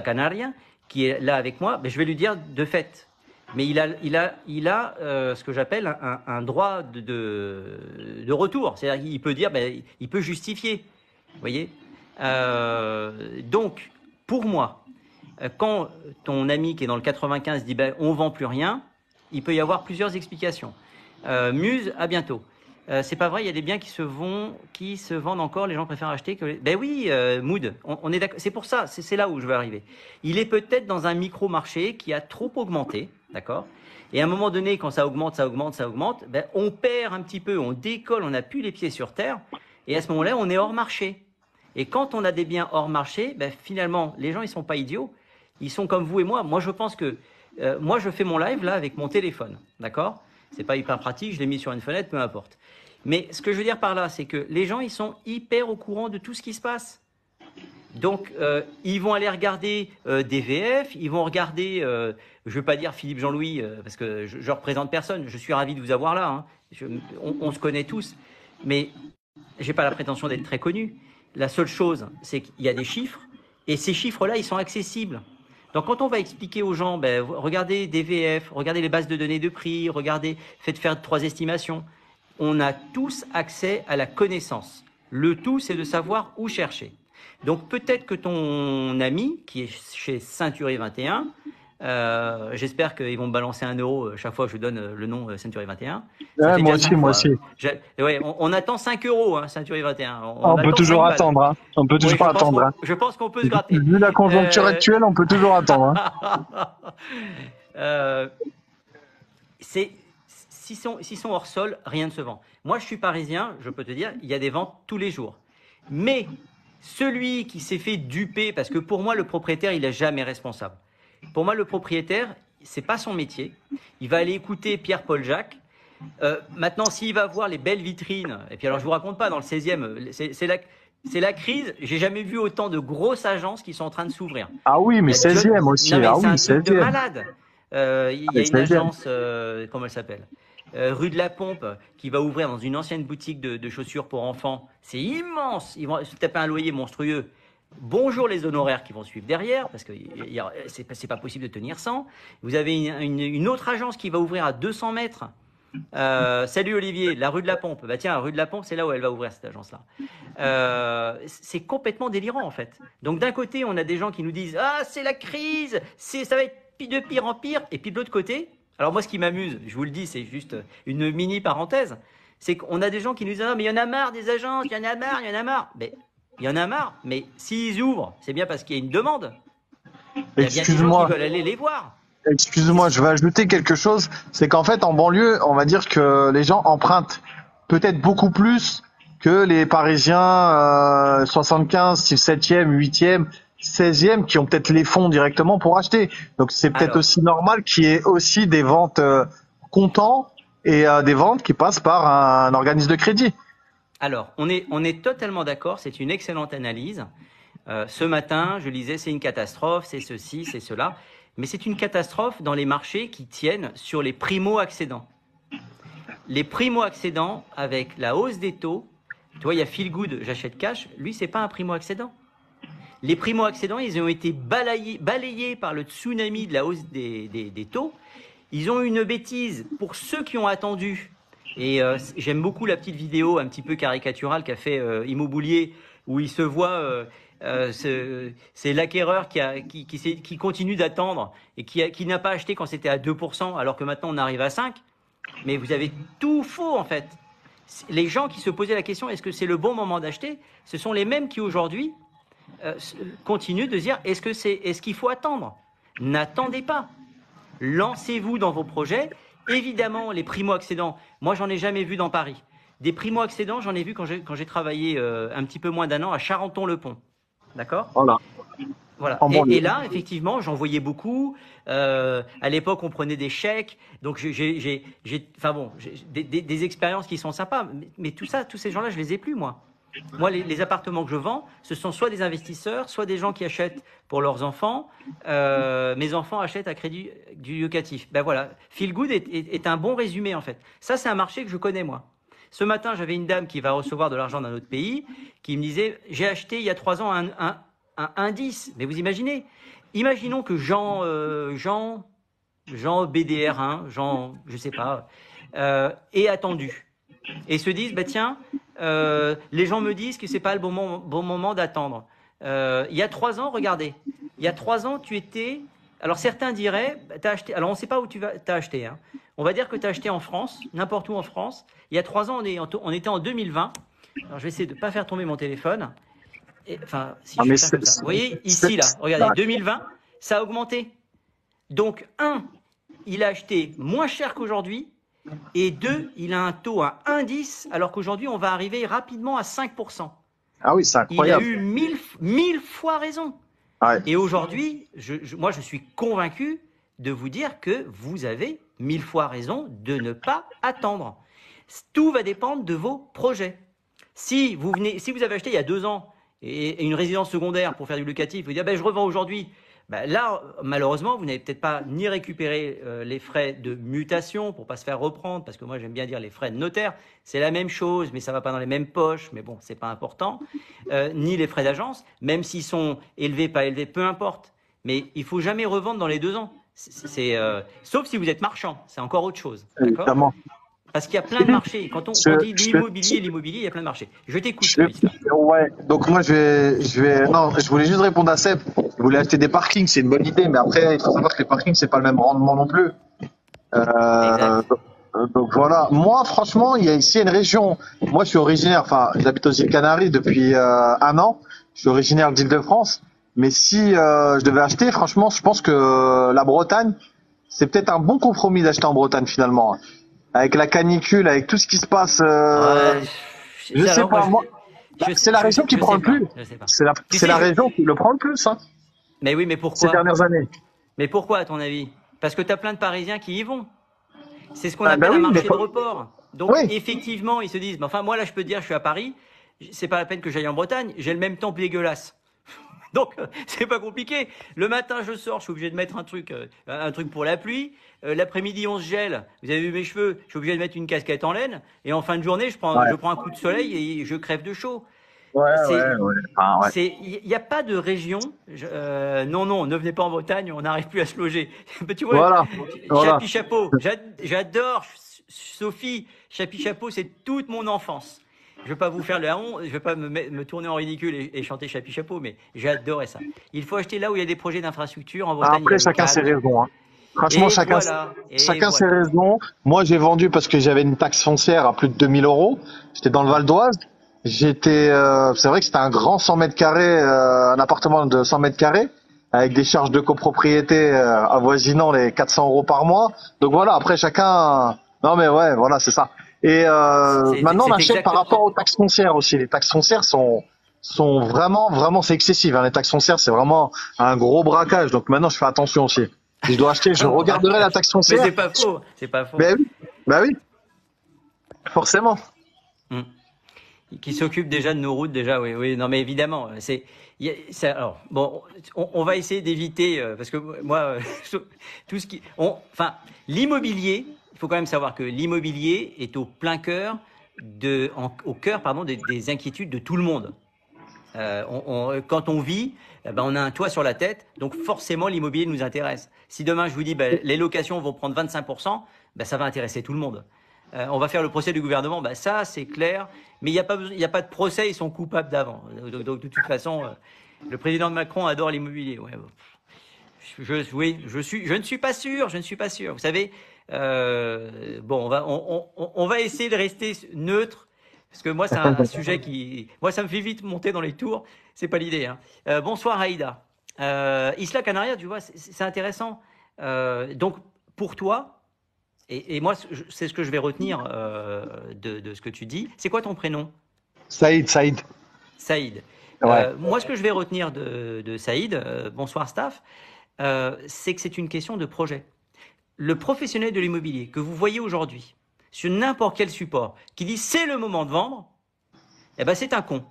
[SPEAKER 1] Canaria, qui est là avec moi, ben, je vais lui dire de fait. Mais il a ce que j'appelle un droit de retour. C'est-à-dire qu'il peut dire, ben, il peut justifier. Vous voyez? Donc, pour moi, quand ton ami qui est dans le 95 dit ben, on vend plus rien, il peut y avoir plusieurs explications. Muse, à bientôt. C'est pas vrai, il y a des biens qui se vendent encore, les gens préfèrent acheter que... Ben oui, Mood, on est d'accord, c'est pour ça, c'est là où je veux arriver. Il est peut-être dans un micro-marché qui a trop augmenté, d'accord? Et à un moment donné, quand ça augmente, ben on perd un petit peu, on décolle, on n'a plus les pieds sur terre, et à ce moment-là, on est hors marché. Et quand on a des biens hors marché, ben finalement, les gens, ils sont pas idiots, ils sont comme vous et moi. Moi, je pense que... moi, je fais mon live là avec mon téléphone, d'accord? C'est pas hyper pratique, je l'ai mis sur une fenêtre, peu importe. Mais ce que je veux dire par là, c'est que les gens, ils sont hyper au courant de tout ce qui se passe. Donc, ils vont aller regarder des VF, ils vont regarder, je ne veux pas dire Philippe Jean-Louis, parce que je ne représente personne, je suis ravi de vous avoir là, hein. On se connaît tous, mais je n'ai pas la prétention d'être très connu. La seule chose, c'est qu'il y a des chiffres, et ces chiffres-là, ils sont accessibles. Donc, quand on va expliquer aux gens, ben, regardez des VF, regardez les bases de données de prix, faites faire 3 estimations, on a tous accès à la connaissance. Le tout, c'est de savoir où chercher. Donc, peut-être que ton ami, qui est chez Century 21, j'espère qu'ils vont me balancer 1 euro chaque fois que je donne le nom Century 21.
[SPEAKER 3] Ouais, moi aussi.
[SPEAKER 1] Ouais, on attend 5 euros, hein, Century 21.
[SPEAKER 3] On peut toujours attendre. Hein. On peut toujours attendre. Hein.
[SPEAKER 1] Je pense qu'on peut se gratter.
[SPEAKER 3] Vu la conjoncture actuelle, on peut toujours attendre. Hein.
[SPEAKER 1] c'est s'ils sont hors sol, rien ne se vend. Moi, je suis parisien, je peux te dire, il y a des ventes tous les jours. Mais celui qui s'est fait duper, parce que pour moi, le propriétaire, il n'est jamais responsable. Pour moi, le propriétaire, c'est pas son métier. Il va aller écouter Pierre-Paul Jacques. Maintenant, s'il va voir les belles vitrines, et puis alors je vous raconte pas, dans le 16e, c'est la crise. J'ai jamais vu autant de grosses agences qui sont en train de s'ouvrir.
[SPEAKER 3] Ah oui, mais 16e aussi.
[SPEAKER 1] Non, mais
[SPEAKER 3] Ah
[SPEAKER 1] c'est
[SPEAKER 3] oui,
[SPEAKER 1] un truc de
[SPEAKER 3] 16e.
[SPEAKER 1] malade. Il y a une agence, comment elle s'appelle, rue de la Pompe, qui va ouvrir dans une ancienne boutique de chaussures pour enfants. C'est immense. Ils vont se taper un loyer monstrueux. Bonjour les honoraires qui vont suivre derrière, parce que c'est pas possible de tenir sans. Vous avez une autre agence qui va ouvrir à 200 mètres. Salut Olivier, la rue de la Pompe. Bah tiens, la rue de la Pompe, c'est là où elle va ouvrir cette agence-là. C'est complètement délirant en fait. Donc d'un côté, on a des gens qui nous disent ah c'est la crise, ça va être de pire en pire. Et puis de l'autre côté, alors moi ce qui m'amuse, je vous le dis, c'est juste une mini parenthèse, c'est qu'on a des gens qui nous disent ah mais il y en a marre des agences, il y en a marre, il y en a marre. Mais il y en a marre. Mais s'ils ouvrent, c'est bien parce qu'il y a une demande. Il y a bien des gens qui veulent aller les voir.
[SPEAKER 3] Excuse-moi, je vais ajouter quelque chose. C'est qu'en fait, en banlieue, on va dire que les gens empruntent peut-être beaucoup plus que les Parisiens 75, 7e, 8e, 16e qui ont peut-être les fonds directement pour acheter. Donc c'est peut-être aussi normal qu'il y ait aussi des ventes comptant et des ventes qui passent par un organisme de crédit.
[SPEAKER 1] Alors, on est totalement d'accord, c'est une excellente analyse. Ce matin, je lisais, c'est une catastrophe, c'est ceci, c'est cela. Mais c'est une catastrophe dans les marchés qui tiennent sur les primo-accédants. Les primo-accédants, avec la hausse des taux, tu vois, il y a Feel Good, j'achète cash, lui, c'est pas un primo-accédant. Les primo-accédants, ils ont été balayés par le tsunami de la hausse des taux. Ils ont eu une bêtise pour ceux qui ont attendu. Et j'aime beaucoup la petite vidéo un petit peu caricaturale qu'a fait Immobilier, où il se voit, c'est l'acquéreur qui continue d'attendre et qui n'a pas acheté quand c'était à 2%, alors que maintenant on arrive à 5%. Mais vous avez tout faux en fait. Les gens qui se posaient la question, est-ce que c'est le bon moment d'acheter? Ce sont les mêmes qui aujourd'hui continuent de dire, est-ce qu'il faut attendre? N'attendez pas. Lancez-vous dans vos projets. Évidemment, les primo-accédants, moi, j'en ai jamais vu dans Paris. Des primo-accédants, j'en ai vu quand j'ai travaillé un petit peu moins d'1 an à Charenton-le-Pont. D'accord ? Voilà. Et là, effectivement, j'en voyais beaucoup. À l'époque, on prenait des chèques. Donc, j'ai des expériences qui sont sympas. Mais tout ça, tous ces gens-là, je les ai plus, moi. Moi, les appartements que je vends, ce sont soit des investisseurs, soit des gens qui achètent pour leurs enfants. Mes enfants achètent à crédit du locatif. Ben voilà, Feel Good est un bon résumé en fait. Ça, c'est un marché que je connais moi. Ce matin, j'avais une dame qui va recevoir de l'argent d'un autre pays qui me disait « J'ai acheté il y a 3 ans un indice ». Mais vous imaginez ? Imaginons que Jean BDR1, Jean, je sais pas, ait attendu et se dise bah, « Tiens, les gens me disent que c'est pas le bon moment d'attendre. Il y a 3 ans, regardez, il y a 3 ans, tu étais... Alors certains diraient, t'as acheté. Alors on ne sait pas où t'as acheté. Hein. On va dire que tu as acheté en France, n'importe où en France. Il y a 3 ans, on était en 2020. Alors je vais essayer de ne pas faire tomber mon téléphone. Enfin, si je fais ça comme ça. Vous voyez, ici, là, regardez, 2020, ça a augmenté. Donc, 1, il a acheté moins cher qu'aujourd'hui. Et 2, il a un taux à 1,10 alors qu'aujourd'hui, on va arriver rapidement à 5%.
[SPEAKER 3] Ah oui, c'est incroyable.
[SPEAKER 1] Il a eu 1000 fois raison. Ouais. Et aujourd'hui, moi, je suis convaincu de vous dire que vous avez 1000 fois raison de ne pas attendre. Tout va dépendre de vos projets. Si vous avez acheté il y a 2 ans et une résidence secondaire pour faire du locatif, vous dites ben, je revends aujourd'hui. Ben là, malheureusement, vous n'avez peut-être pas ni récupéré les frais de mutation pour pas se faire reprendre, parce que moi j'aime bien dire les frais de notaire, c'est la même chose, mais ça va pas dans les mêmes poches, mais bon, c'est pas important, ni les frais d'agence, même s'ils sont élevés, pas élevés, peu importe. Mais il faut jamais revendre dans les 2 ans, sauf si vous êtes marchand, c'est encore autre chose, d'accord ? Évidemment. Parce qu'il y a plein de marchés. Quand on dit l'immobilier, il y a plein de marchés. Je t'écoute.
[SPEAKER 3] Ouais. Donc moi, je voulais juste répondre à Seb. Je voulais acheter des parkings, c'est une bonne idée, mais après, il faut savoir que les parkings, c'est pas le même rendement non plus. Donc voilà. Moi, franchement, il y a ici une région. Moi, je suis originaire. Enfin, j'habite aux îles Canaries depuis 1 an. Je suis originaire d'Île-de-France. Mais si je devais acheter, franchement, je pense que la Bretagne, c'est peut-être un bon compromis d'acheter en Bretagne finalement. Avec la canicule, avec tout ce qui se passe,
[SPEAKER 1] Ouais,
[SPEAKER 3] je sais
[SPEAKER 1] alors moi,
[SPEAKER 3] pas, moi, c'est la région qui prend le plus.
[SPEAKER 1] je sais pas. Tu
[SPEAKER 3] C'est
[SPEAKER 1] sais,
[SPEAKER 3] la région qui le prend le plus, hein,
[SPEAKER 1] mais oui, mais
[SPEAKER 3] ces
[SPEAKER 1] pourquoi?
[SPEAKER 3] dernières années.
[SPEAKER 1] Mais pourquoi, à ton avis? Parce que tu as plein de Parisiens qui y vont. C'est ce qu'on
[SPEAKER 3] Ah, ben
[SPEAKER 1] appelle un
[SPEAKER 3] oui, mais
[SPEAKER 1] marché de report. Donc,
[SPEAKER 3] oui,
[SPEAKER 1] effectivement, ils se disent, mais enfin, moi, là, je peux te dire, je suis à Paris, c'est pas la peine que j'aille en Bretagne, j'ai le même temps dégueulasse. Donc, c'est pas compliqué. Le matin, je sors, je suis obligé de mettre un truc pour la pluie. L'après-midi, on se gèle. Vous avez vu mes cheveux, je suis obligé de mettre une casquette en laine. Et en fin de journée,
[SPEAKER 3] ouais,
[SPEAKER 1] je prends un coup de soleil et je crève de chaud.
[SPEAKER 3] ouais,
[SPEAKER 1] C'est,
[SPEAKER 3] ouais, enfin, ouais.
[SPEAKER 1] il n'y a pas de région. Non, non, ne venez pas en Bretagne, on n'arrive plus à se loger. Mais tu vois,
[SPEAKER 3] Voilà, voilà.
[SPEAKER 1] Chapi Chapeau, j'adore Sophie. Chapi Chapeau, c'est toute mon enfance. Je vais pas vous faire le haron, je vais pas me tourner en ridicule et chanter Chapi Chapeau, mais j'adorais ça. Il faut acheter là où il y a des projets d'infrastructure. En Bretagne, il y
[SPEAKER 3] Après,
[SPEAKER 1] a le
[SPEAKER 3] chacun ses
[SPEAKER 1] calme.
[SPEAKER 3] raisons, hein. Franchement,
[SPEAKER 1] Et voilà, et
[SPEAKER 3] chacun ses
[SPEAKER 1] voilà.
[SPEAKER 3] raisons. Moi, j'ai vendu parce que j'avais une taxe foncière à plus de 2 000 euros. J'étais dans le
[SPEAKER 1] Ouais.
[SPEAKER 3] Val d'Oise. C'est vrai que c'était un grand 100 mètres carrés, un appartement de 100 mètres carrés, avec des charges de copropriété avoisinant les 400 euros par mois. Donc voilà, après chacun. Non mais ouais, voilà, c'est ça. Et maintenant, on
[SPEAKER 1] C'est
[SPEAKER 3] achète par
[SPEAKER 1] exact.
[SPEAKER 3] rapport aux taxes foncières aussi. Les taxes foncières sont vraiment, c'est excessif, hein. Les taxes foncières, c'est vraiment un gros braquage. Donc maintenant, je fais attention aussi. Si je dois acheter, je
[SPEAKER 1] Un
[SPEAKER 3] regarderai la
[SPEAKER 1] braquage.
[SPEAKER 3] taxe
[SPEAKER 1] Mais
[SPEAKER 3] foncière.
[SPEAKER 1] c'est pas faux, c'est pas faux.
[SPEAKER 3] Ben oui, bah oui, forcément.
[SPEAKER 1] Hmm. Qui s'occupe déjà de nos routes, déjà, oui, oui, non, mais évidemment, alors, bon, on va essayer d'éviter, parce que moi, tout ce qui, enfin, l'immobilier, il faut quand même savoir que l'immobilier est au plein cœur au cœur, pardon, des inquiétudes de tout le monde. Quand on vit, ben, on a un toit sur la tête, donc forcément l'immobilier nous intéresse. Si demain je vous dis ben, les locations vont prendre 25%, ben, ça va intéresser tout le monde. On va faire le procès du gouvernement, ben, ça c'est clair, mais il n'y a pas de procès, ils sont coupables d'avant. Donc de toute façon, le président Macron adore l'immobilier. Ouais, oui, je ne suis pas sûr, je ne suis pas sûr. Vous savez, bon, on va essayer de rester neutre. Parce que moi, c'est un sujet moi, ça me fait vite monter dans les tours. C'est pas l'idée, hein. Bonsoir, Aïda. Isla Canaria, tu vois, c'est intéressant. Donc, pour toi, et moi, c'est ce que je vais retenir de ce que tu dis. C'est quoi ton prénom?
[SPEAKER 3] Saïd.
[SPEAKER 1] Saïd.
[SPEAKER 3] Ouais.
[SPEAKER 1] Moi, ce que je vais retenir de Saïd, bonsoir, staff, c'est que c'est une question de projet. Le professionnel de l'immobilier que vous voyez aujourd'hui, sur n'importe quel support, qui dit c'est le moment de vendre, eh ben c'est un con.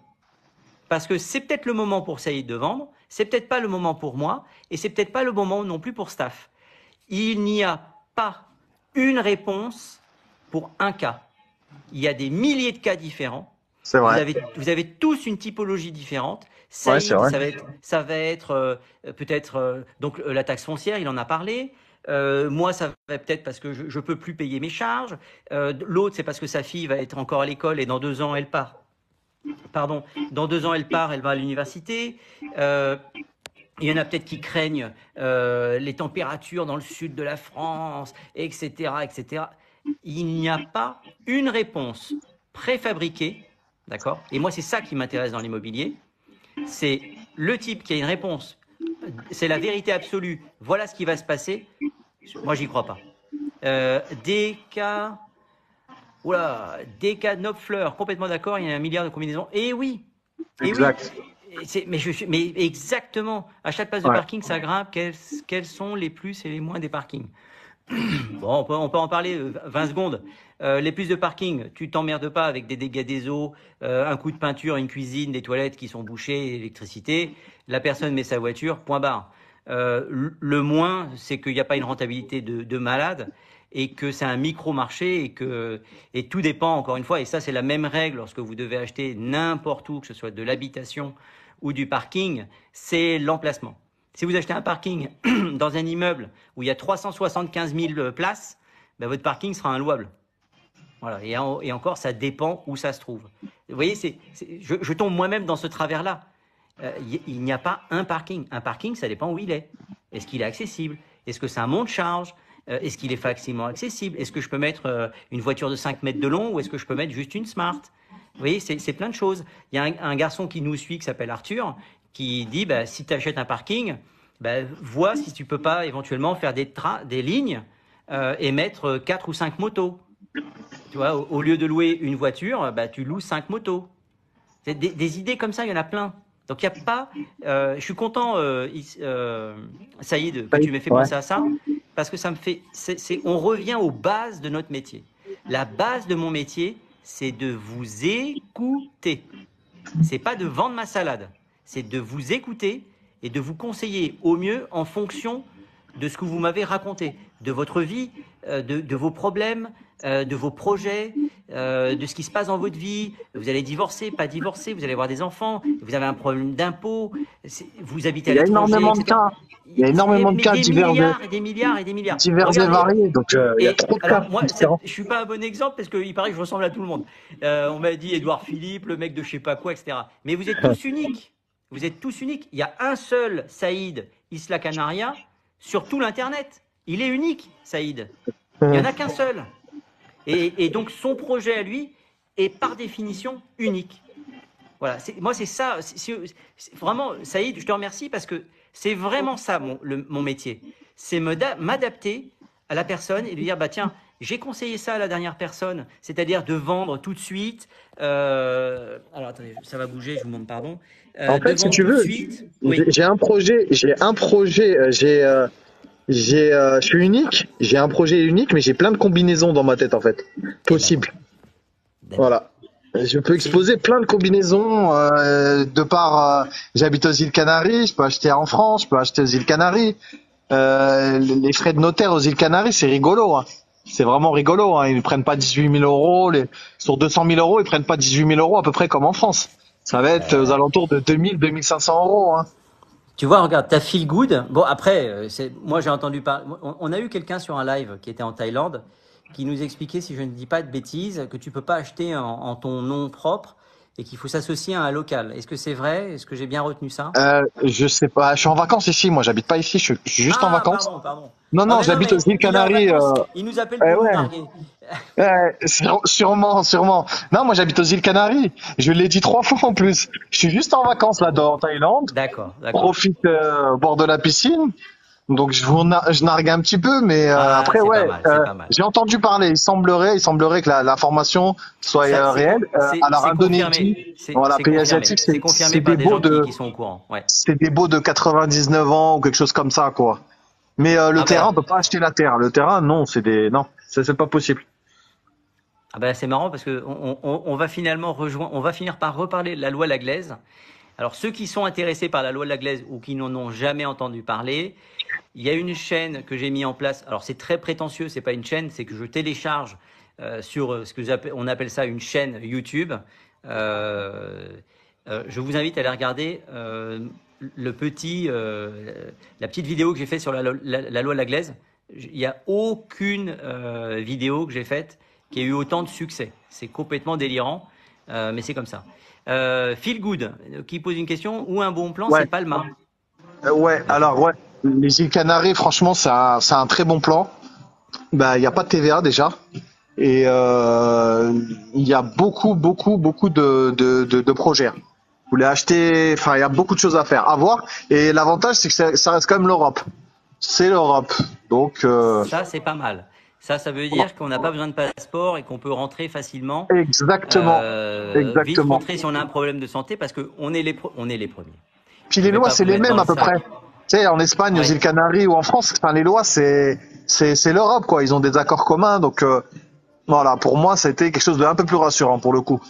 [SPEAKER 1] Parce que c'est peut-être le moment pour Saïd de vendre, c'est peut-être pas le moment pour moi, et c'est peut-être pas le moment non plus pour staff. Il n'y a pas une réponse pour un cas. Il y a des milliers de cas différents.
[SPEAKER 3] C'est vrai.
[SPEAKER 1] Vous avez tous une typologie différente.
[SPEAKER 3] Ouais, c'est
[SPEAKER 1] Saïd,
[SPEAKER 3] vrai.
[SPEAKER 1] ça va être peut-être donc la taxe foncière, il en a parlé. Moi, ça va peut-être parce que je peux plus payer mes charges. L'autre, c'est parce que sa fille va être encore à l'école et dans 2 ans, elle part. Pardon, dans 2 ans, elle part, elle va à l'université. Il y en a peut-être qui craignent les températures dans le sud de la France, etc., etc. Il n'y a pas une réponse préfabriquée, d'accord? Et moi, c'est ça qui m'intéresse dans l'immobilier. C'est le type qui a une réponse, c'est la vérité absolue, voilà ce qui va se passer. Moi, j'y crois pas. DK Knopfler, complètement d'accord, il y a 1 milliard de combinaisons. Et oui, et oui.
[SPEAKER 3] Exact.
[SPEAKER 1] Mais exactement, à chaque place de
[SPEAKER 3] Ouais.
[SPEAKER 1] parking, ça grimpe. Quels sont les plus et les moins des parkings? Bon, on peut en parler 20 secondes. Les plus de parking, tu t'emmerdes pas avec des dégâts des eaux, un coup de peinture, une cuisine, des toilettes qui sont bouchées, l'électricité. La personne met sa voiture, point barre. Le moins, c'est qu'il n'y a pas une rentabilité de malade et que c'est un micro-marché et tout dépend, encore une fois, et ça c'est la même règle lorsque vous devez acheter n'importe où, que ce soit de l'habitation ou du parking, c'est l'emplacement. Si vous achetez un parking dans un immeuble où il y a 375 000 places, ben votre parking sera inlouable. Voilà. Et encore, ça dépend où ça se trouve. Vous voyez, je tombe moi-même dans ce travers-là. Il n'y a pas un parking. Un parking, ça dépend où il est. Est-ce qu'il est accessible? Est-ce que c'est un monte-charge? Est-ce qu'il est facilement accessible? Est-ce que je peux mettre une voiture de 5 mètres de long ou est-ce que je peux mettre juste une Smart? Vous voyez, c'est plein de choses. Il y a un garçon qui nous suit qui s'appelle Arthur qui dit si tu achètes un parking, ben, vois si tu peux pas éventuellement faire des lignes et mettre 4 ou 5 motos. Tu vois, au lieu de louer une voiture, ben, tu loues 5 motos. Des idées comme ça, il y en a plein. Donc il n'y a pas. Je suis content, Saïd, que tu m'aies fait
[SPEAKER 3] Ouais.
[SPEAKER 1] penser à ça, parce que ça me fait. On revient aux bases de notre métier. La base de mon métier, c'est de vous écouter. C'est pas de vendre ma salade, c'est de vous écouter et de vous conseiller au mieux en fonction de ce que vous m'avez raconté, de votre vie, de vos problèmes, de vos projets, de ce qui se passe dans votre vie. Vous allez divorcer, pas divorcer, vous allez avoir des enfants, vous avez un problème d'impôt, vous habitez à
[SPEAKER 3] Il y a
[SPEAKER 1] l'étranger,
[SPEAKER 3] énormément de
[SPEAKER 1] etc.
[SPEAKER 3] cas. Il y a énormément de
[SPEAKER 1] Mais
[SPEAKER 3] cas
[SPEAKER 1] des milliards et des milliards et des milliards.
[SPEAKER 3] divers et
[SPEAKER 1] Regardez,
[SPEAKER 3] variés. Donc, il y a
[SPEAKER 1] et
[SPEAKER 3] trop de cas
[SPEAKER 1] alors moi,
[SPEAKER 3] différents.
[SPEAKER 1] je suis pas un bon exemple parce qu'il paraît que je ressemble à tout le monde. On m'a dit Édouard Philippe, le mec de je sais pas quoi, etc. Mais vous êtes tous uniques. Vous êtes tous uniques. Il y a un seul Saïd Isla Canaria sur tout l'Internet. Il est unique, Saïd. Il n'y en a qu'un seul. Et donc son projet à lui est par définition unique. Voilà, moi c'est ça. Vraiment, Saïd, je te remercie parce que c'est vraiment ça mon métier. C'est m'adapter à la personne et lui dire, bah tiens, j'ai conseillé ça à la dernière personne, c'est-à-dire de vendre tout de suite. Alors attendez, ça va bouger, je vous demande pardon.
[SPEAKER 3] En
[SPEAKER 1] De
[SPEAKER 3] fait, si
[SPEAKER 1] vendre
[SPEAKER 3] tu
[SPEAKER 1] tout de
[SPEAKER 3] veux,
[SPEAKER 1] suite. Oui.
[SPEAKER 3] j'ai un projet, je suis unique, j'ai un projet unique, mais j'ai plein de combinaisons dans ma tête, en fait.
[SPEAKER 1] Eh ben,
[SPEAKER 3] Possible.
[SPEAKER 1] d'accord.
[SPEAKER 3] Voilà. Je peux exposer plein de combinaisons de par j'habite aux îles Canaries, je peux acheter en France, je peux acheter aux îles Canaries. Les frais de notaire aux îles Canaries, c'est rigolo. Hein. C'est vraiment rigolo. Hein. Ils ne prennent pas 18 000 euros. Sur 200 000 euros, ils prennent pas 18 000 euros à peu près comme en France. Ça va être aux alentours de 2 000, 2 500 euros. Hein.
[SPEAKER 1] Tu vois, regarde, t'as Feel Good. Bon, après, moi j'ai entendu parler. On a eu quelqu'un sur un live qui était en Thaïlande qui nous expliquait, si je ne dis pas de bêtises, que tu peux pas acheter en ton nom propre et qu'il faut s'associer à un local. Est-ce que c'est vrai? Est-ce que j'ai bien retenu ça?
[SPEAKER 3] Je sais pas. Je suis en vacances ici. Moi, j'habite pas ici. Je suis juste en vacances.
[SPEAKER 1] Pardon.
[SPEAKER 3] Non,
[SPEAKER 1] Ah,
[SPEAKER 3] non,
[SPEAKER 1] mais
[SPEAKER 3] j'habite aux îles
[SPEAKER 1] il est en
[SPEAKER 3] Canaries.
[SPEAKER 1] vacances, il nous appelle pour nous
[SPEAKER 3] Ouais.
[SPEAKER 1] narguer.
[SPEAKER 3] Sûrement, sûrement. Non, moi j'habite aux îles Canaries. Je l'ai dit 3 fois en plus. Je suis juste en vacances là-dedans en Thaïlande.
[SPEAKER 1] D'accord.
[SPEAKER 3] Profite au bord de la piscine. Donc je nargue un petit peu, mais après
[SPEAKER 1] c'est
[SPEAKER 3] ouais,
[SPEAKER 1] pas mal.
[SPEAKER 3] j'ai entendu parler. Il semblerait que la formation soit réelle. Alors
[SPEAKER 1] C'est
[SPEAKER 3] Indonésie,
[SPEAKER 1] confirmé.
[SPEAKER 3] voilà,
[SPEAKER 1] C'est
[SPEAKER 3] pays
[SPEAKER 1] confirmé.
[SPEAKER 3] asiatique,
[SPEAKER 1] C'est confirmé
[SPEAKER 3] c'est
[SPEAKER 1] par
[SPEAKER 3] des
[SPEAKER 1] des
[SPEAKER 3] beaux
[SPEAKER 1] gens qui sont au courant. Ouais.
[SPEAKER 3] c'est des beaux de 99 ans ou quelque chose comme ça, quoi. Mais le terrain, on peut pas acheter la terre. Le terrain, non, non, c'est pas possible.
[SPEAKER 1] Ah ben c'est marrant parce que on va finalement on va finir par reparler de la loi Laglaise. Alors ceux qui sont intéressés par la loi Laglaise ou qui n'en ont jamais entendu parler, il y a une chaîne que j'ai mis en place. Alors c'est très prétentieux, c'est pas une chaîne, c'est que je télécharge sur ce que on appelle ça une chaîne YouTube. Je vous invite à aller regarder la petite vidéo que j'ai faite sur la loi Laglaise. Il n'y a aucune vidéo que j'ai faite qui a eu autant de succès. C'est complètement délirant, mais c'est comme ça. Feel Good, qui pose une question, ou un bon plan,
[SPEAKER 3] Ouais.
[SPEAKER 1] c'est Palma.
[SPEAKER 3] Alors les îles Canaries, franchement, c'est un très bon plan. Bah, il y a pas de TVA déjà, et il y a beaucoup de projets. Vous voulez acheter, enfin, il y a beaucoup de choses à faire, à voir. Et l'avantage, c'est que ça reste quand même l'Europe. C'est l'Europe, donc.
[SPEAKER 1] Ça, c'est pas mal. Ça veut dire qu'on n'a pas besoin de passeport et qu'on peut rentrer facilement.
[SPEAKER 3] Exactement.
[SPEAKER 1] Vite rentrer si on a un problème de santé parce qu'on est les premiers.
[SPEAKER 3] Puis les lois, c'est les mêmes à peu près. Tu sais, en Espagne, aux îles Canaries ou en France, enfin, les lois, c'est l'Europe, quoi. Ils ont des accords communs, donc voilà. Pour moi, c'était quelque chose de un peu plus rassurant pour le coup.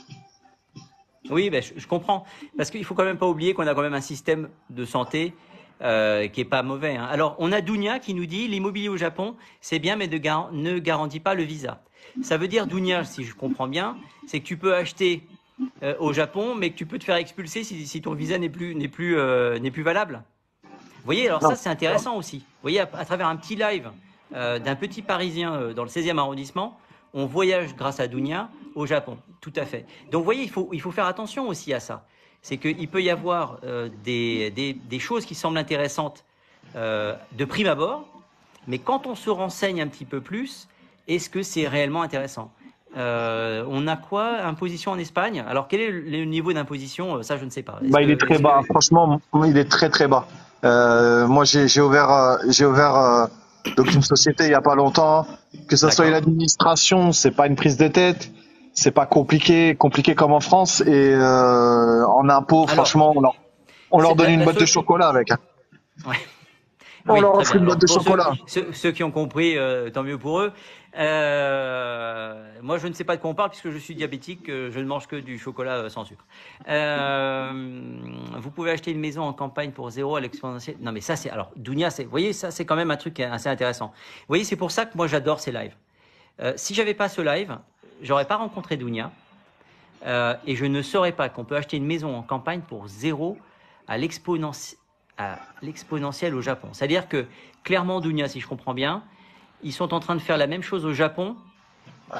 [SPEAKER 1] Oui, ben, je comprends. Parce qu'il faut quand même pas oublier qu'on a quand même un système de santé qui est pas mauvais. Hein. Alors, on a Dounia qui nous dit l'immobilier au Japon, c'est bien, mais ne garantit pas le visa. Ça veut dire, Dounia, si je comprends bien, c'est que tu peux acheter au Japon, mais que tu peux te faire expulser si ton visa n'est plus valable. Vous voyez, alors ça, c'est intéressant aussi. Vous voyez, à travers un petit live d'un petit Parisien dans le 16e arrondissement, on voyage grâce à Dounia au Japon. Tout à fait. Donc, vous voyez, il faut faire attention aussi à ça. C'est qu'il peut y avoir des choses qui semblent intéressantes de prime abord, mais quand on se renseigne un petit peu plus, est-ce que c'est réellement intéressant? On a quoi? Imposition en Espagne? Alors, quel est le niveau d'imposition? Ça, je ne sais pas.
[SPEAKER 3] Il est très bas. Franchement, il est très très bas. Moi, j'ai ouvert donc une société il y a pas longtemps. Que ça soit une
[SPEAKER 1] D'accord.
[SPEAKER 3] administration, c'est pas une prise de tête. C'est pas compliqué comme en France. Et en impôts,
[SPEAKER 1] Alors,
[SPEAKER 3] franchement, on leur donne une
[SPEAKER 1] la
[SPEAKER 3] boîte de
[SPEAKER 1] société.
[SPEAKER 3] chocolat avec, hein.
[SPEAKER 1] Ouais.
[SPEAKER 3] On
[SPEAKER 1] Oui,
[SPEAKER 3] leur
[SPEAKER 1] très
[SPEAKER 3] offre
[SPEAKER 1] bien.
[SPEAKER 3] une boîte
[SPEAKER 1] Alors,
[SPEAKER 3] de
[SPEAKER 1] pour
[SPEAKER 3] chocolat.
[SPEAKER 1] ceux qui ont compris, tant mieux pour eux. Moi, je ne sais pas de quoi on parle puisque je suis diabétique. Je ne mange que du chocolat sans sucre. Vous pouvez acheter une maison en campagne pour 0 à l'exponentiel. Non, mais ça, c'est. Alors, Dounia, vous voyez, ça, c'est quand même un truc assez intéressant. Vous voyez, c'est pour ça que moi, j'adore ces lives. Si j'avais pas ce live, j'aurais pas rencontré Dounia. Et je ne saurais pas qu'on peut acheter une maison en campagne pour 0 à l'exponentielle au Japon. C'est-à-dire que, clairement, Dounia, si je comprends bien, ils sont en train de faire la même chose au Japon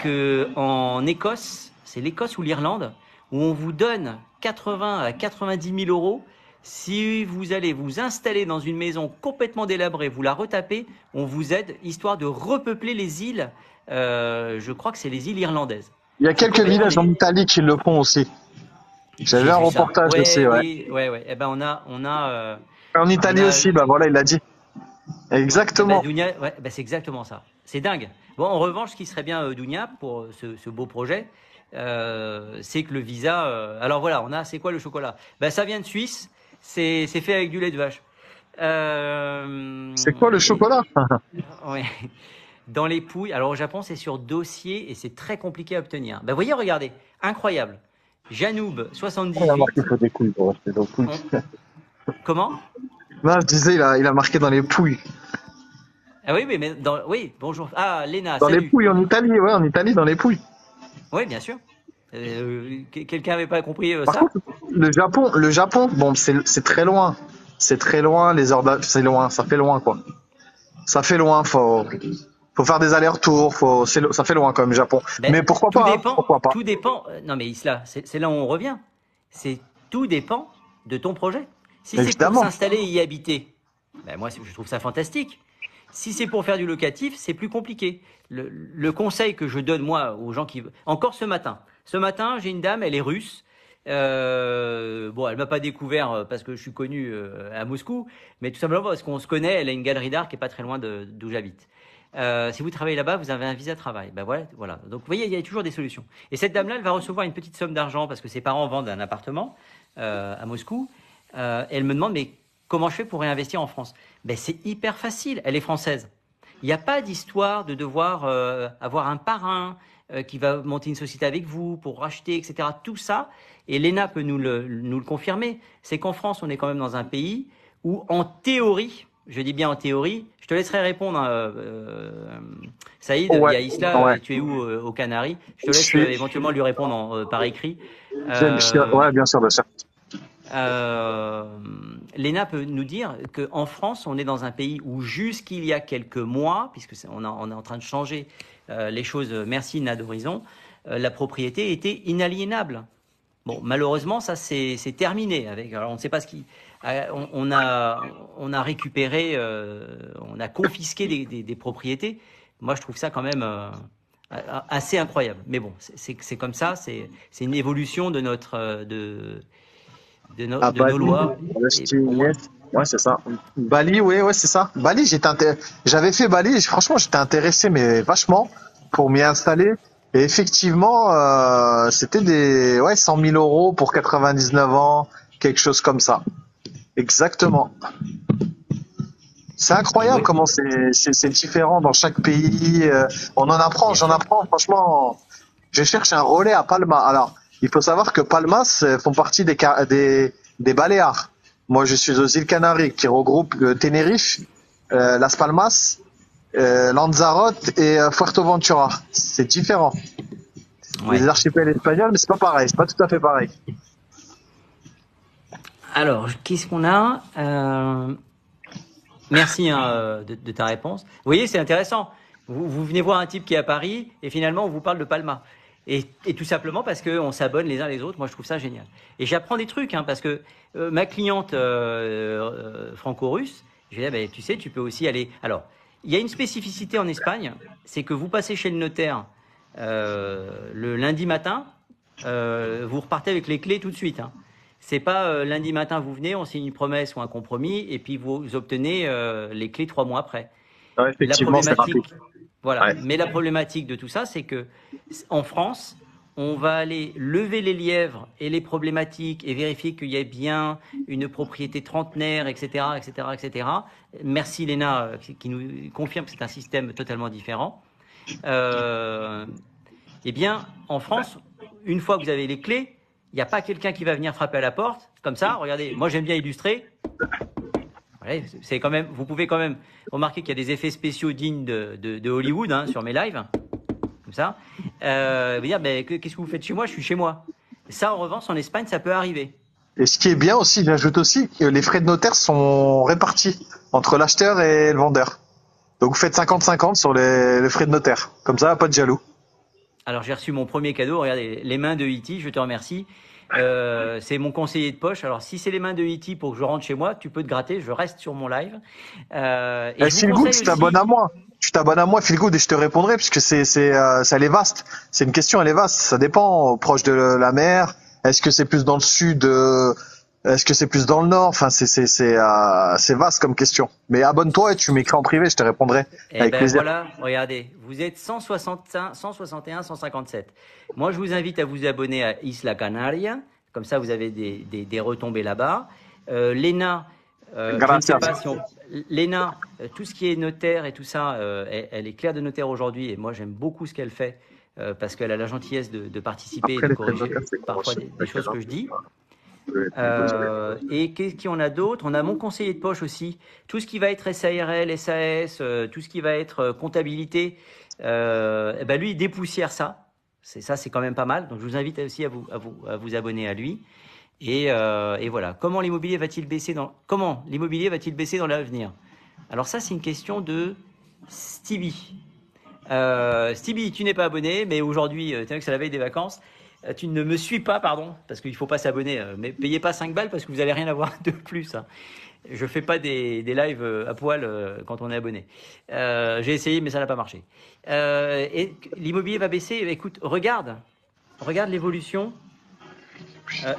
[SPEAKER 1] qu'en Écosse, c'est l'Écosse ou l'Irlande, où on vous donne 80 à 90 000 euros. Si vous allez vous installer dans une maison complètement délabrée, vous la retapez, on vous aide, histoire de repeupler les îles. Je crois que c'est les îles irlandaises.
[SPEAKER 3] Il y a
[SPEAKER 1] C'est
[SPEAKER 3] quelques
[SPEAKER 1] complètement
[SPEAKER 3] villages en
[SPEAKER 1] des.
[SPEAKER 3] Italie qui le font aussi. J'avais
[SPEAKER 1] J'ai
[SPEAKER 3] un
[SPEAKER 1] vu ça.
[SPEAKER 3] reportage aussi,
[SPEAKER 1] Ouais,
[SPEAKER 3] ouais.
[SPEAKER 1] oui, ouais, ouais. Eh ben
[SPEAKER 3] En
[SPEAKER 1] on
[SPEAKER 3] Italie
[SPEAKER 1] a,
[SPEAKER 3] aussi, bah voilà, il l'a dit.
[SPEAKER 1] ouais. Eh ben
[SPEAKER 3] Exactement.
[SPEAKER 1] Dounia, ouais, ben c'est exactement ça. C'est dingue. Bon, en revanche, ce qui serait bien Dounia pour ce beau projet, c'est que le visa. Alors voilà, c'est quoi le chocolat? Ben ça vient de Suisse. C'est fait avec du lait de vache.
[SPEAKER 3] C'est quoi le
[SPEAKER 1] Et
[SPEAKER 3] chocolat?
[SPEAKER 1] ouais. Dans les Pouilles. Alors au Japon, c'est sur dossier et c'est très compliqué à obtenir. Ben voyez, regardez, incroyable. Janoub
[SPEAKER 3] Il a marqué
[SPEAKER 1] 78.
[SPEAKER 3] faut des couilles pour rester dans les pouilles.
[SPEAKER 1] On- Comment?
[SPEAKER 3] Non, je disais, il a marqué dans les pouilles.
[SPEAKER 1] Ah oui, mais oui, bonjour. Ah, Léna,
[SPEAKER 3] Dans les
[SPEAKER 1] salut.
[SPEAKER 3] pouilles en Italie, ouais, en Italie, dans les pouilles.
[SPEAKER 1] Oui, bien sûr. Quelqu'un n'avait pas compris
[SPEAKER 3] Par
[SPEAKER 1] ça?
[SPEAKER 3] contre, le Japon, bon, c'est très loin. C'est très loin, les heures c'est loin, ça fait loin, quoi. Ça fait loin, faut faire des allers-retours, ça fait loin, quand même, Japon.
[SPEAKER 1] Ben,
[SPEAKER 3] Mais pourquoi
[SPEAKER 1] tout
[SPEAKER 3] pas, hein,
[SPEAKER 1] dépend.
[SPEAKER 3] pourquoi pas.
[SPEAKER 1] Tout dépend. Non, mais Isla, c'est là où on revient. C'est tout dépend de ton projet. Si c'est pour
[SPEAKER 3] Évidemment.
[SPEAKER 1] s'installer et y habiter, ben moi, je trouve ça fantastique. Si c'est pour faire du locatif, c'est plus compliqué. Le conseil que je donne, moi, aux gens qui. Encore ce matin. Ce matin, j'ai une dame, elle est russe. Bon, elle m'a pas découvert parce que je suis connu à Moscou, mais tout simplement parce qu'on se connaît. Elle a une galerie d'art qui est pas très loin d'où j'habite. Si vous travaillez là-bas, vous avez un visa de travail. Ben voilà, voilà. Donc vous voyez, il y a toujours des solutions. Et cette dame-là, elle va recevoir une petite somme d'argent parce que ses parents vendent un appartement à Moscou. Elle me demande, mais comment je fais pour réinvestir en France? Ben c'est hyper facile. Elle est française. Il n'y a pas d'histoire de devoir avoir un parrain qui va monter une société avec vous pour racheter, etc. Tout ça, et Léna peut nous le confirmer, c'est qu'en France, on est quand même dans un pays où, en théorie, je dis bien en théorie, je te laisserai répondre, Saïd, il
[SPEAKER 3] Ouais,
[SPEAKER 1] y a Isla,
[SPEAKER 3] ouais.
[SPEAKER 1] tu es où aux Canaries? Je te
[SPEAKER 3] Je
[SPEAKER 1] laisse
[SPEAKER 3] suis,
[SPEAKER 1] éventuellement lui répondre par écrit.
[SPEAKER 3] ouais, bien sûr, bien sûr.
[SPEAKER 1] Euh, Léna peut nous dire qu'en France, on est dans un pays où jusqu'il y a quelques mois, puisque on est en train de changer les choses, merci Nad Horizon, la propriété était inaliénable. Bon, malheureusement, ça c'est terminé. Alors on ne sait pas ce qui. On a récupéré, on a confisqué des propriétés. Moi, je trouve ça quand même assez incroyable. Mais bon, c'est comme ça. C'est une évolution de
[SPEAKER 3] À
[SPEAKER 1] de nos
[SPEAKER 3] Bali,
[SPEAKER 1] lois. Et pour moi,
[SPEAKER 3] ouais, c'est ça. Bali, ouais, c'est ça. Bali, j'avais fait Bali et franchement, j'étais intéressé, mais vachement, pour m'y installer. Et effectivement, c'était ouais, 100 000 euros pour 99 ans, quelque chose comme ça. Exactement. C'est incroyable
[SPEAKER 1] oui,
[SPEAKER 3] comment c'est différent dans chaque pays. On en apprend,
[SPEAKER 1] bien
[SPEAKER 3] j'en
[SPEAKER 1] sûr.
[SPEAKER 3] apprends. Franchement, je cherche un relais à Palma. Alors, il faut savoir que Palmas font partie des Baléares. Moi, je suis aux îles Canaries qui regroupent Tenerife, Las Palmas, Lanzarote et Fuerteventura. C'est différent.
[SPEAKER 1] Ouais.
[SPEAKER 3] Les archipels espagnols, mais c'est pas pareil. C'est pas tout à fait pareil.
[SPEAKER 1] Alors, qu'est-ce qu'on a Merci hein, de ta réponse. Vous voyez, c'est intéressant. Vous venez voir un type qui est à Paris et finalement on vous parle de Palma. Et tout simplement parce qu'on s'abonne les uns les autres. Moi, je trouve ça génial. Et j'apprends des trucs hein, parce que ma cliente franco-russe, je lui dis, ah, ben, tu sais, tu peux aussi aller. Alors, il y a une spécificité en Espagne, c'est que vous passez chez le notaire le lundi matin, vous repartez avec les clés tout de suite. Hein. C'est pas lundi matin vous venez, on signe une promesse ou un compromis et puis vous obtenez les clés 3 mois après.
[SPEAKER 3] Ouais,
[SPEAKER 1] La
[SPEAKER 3] effectivement, c'est rapide.
[SPEAKER 1] problématique, voilà.
[SPEAKER 3] Ouais.
[SPEAKER 1] Mais la problématique de tout ça, c'est que en France, on va aller lever les lièvres et les problématiques et vérifier qu'il y ait bien une propriété trentenaire, etc., etc., etc. Merci Léna qui nous confirme que c'est un système totalement différent. Eh bien, en France, une fois que vous avez les clés, il n'y a pas quelqu'un qui va venir frapper à la porte, comme ça. Regardez, moi j'aime bien illustrer. Ouais, c'est quand même, vous pouvez quand même remarquer qu'il y a des effets spéciaux dignes de Hollywood hein, sur mes lives, comme ça. Vous dire, ben, qu'est-ce que vous faites chez moi? Je suis chez moi. Ça, en revanche, en Espagne, ça peut arriver.
[SPEAKER 3] Et ce qui est bien aussi, j'ajoute aussi que les frais de notaire sont répartis entre l'acheteur et le vendeur. Donc vous faites 50-50 sur les frais de notaire. Comme ça, pas de jaloux.
[SPEAKER 1] Alors, j'ai reçu mon premier cadeau. Regardez, les mains de E.T., je te remercie. C'est mon conseiller de poche. Alors, si c'est les mains de E.T. pour que je rentre chez moi, tu peux te gratter. Je reste sur mon live. Et je vous
[SPEAKER 3] Feel Good,
[SPEAKER 1] conseille
[SPEAKER 3] tu
[SPEAKER 1] aussi.
[SPEAKER 3] t'abonnes à moi. Tu t'abonnes à moi, Feel Good, et je te répondrai, puisque ça, elle est vaste. C'est une question, elle est vaste. Ça dépend, proche de la mer. Est-ce que c'est plus dans le sud? Est-ce que c'est plus dans le nord? Enfin, c'est vaste comme question. Mais abonne-toi et tu m'écris en privé, je te répondrai
[SPEAKER 1] Eh
[SPEAKER 3] avec
[SPEAKER 1] ben
[SPEAKER 3] plaisir.
[SPEAKER 1] voilà, regardez, vous êtes 161, 157. Moi, je vous invite à vous abonner à Isla Canaria. Comme ça, vous avez des retombées là-bas. Léna, je ne sais
[SPEAKER 3] Gracias.
[SPEAKER 1] pas si on... Léna, tout ce qui est notaire et tout ça, elle est claire de notaire aujourd'hui. Et moi, j'aime beaucoup ce qu'elle fait parce qu'elle a la gentillesse de participer et
[SPEAKER 3] Après,
[SPEAKER 1] de
[SPEAKER 3] les frais de
[SPEAKER 1] corriger
[SPEAKER 3] notaire, c'est
[SPEAKER 1] parfois
[SPEAKER 3] convention.
[SPEAKER 1] des choses que je dis.
[SPEAKER 3] Ouais.
[SPEAKER 1] Et qu'est-ce qu'il y en a d'autres? On a mon conseiller de poche aussi. Tout ce qui va être SARL, SAS, tout ce qui va être comptabilité, eh ben lui, il dépoussière ça. Ça, c'est quand même pas mal. Donc, je vous invite aussi à vous abonner à lui. Et voilà. Comment l'immobilier va-t-il baisser dans l'avenir? Alors ça, c'est une question de Stevie. Stevie, tu n'es pas abonné, mais aujourd'hui, tu vois que c'est la veille des vacances. Tu ne me suis pas, pardon, parce qu'il ne faut pas s'abonner. Mais payez pas 5 balles parce que vous n'allez rien avoir de plus. Hein. Je fais pas des lives à poil quand on est abonné. J'ai essayé, mais ça n'a pas marché. Et l'immobilier va baisser. Écoute, regarde l'évolution.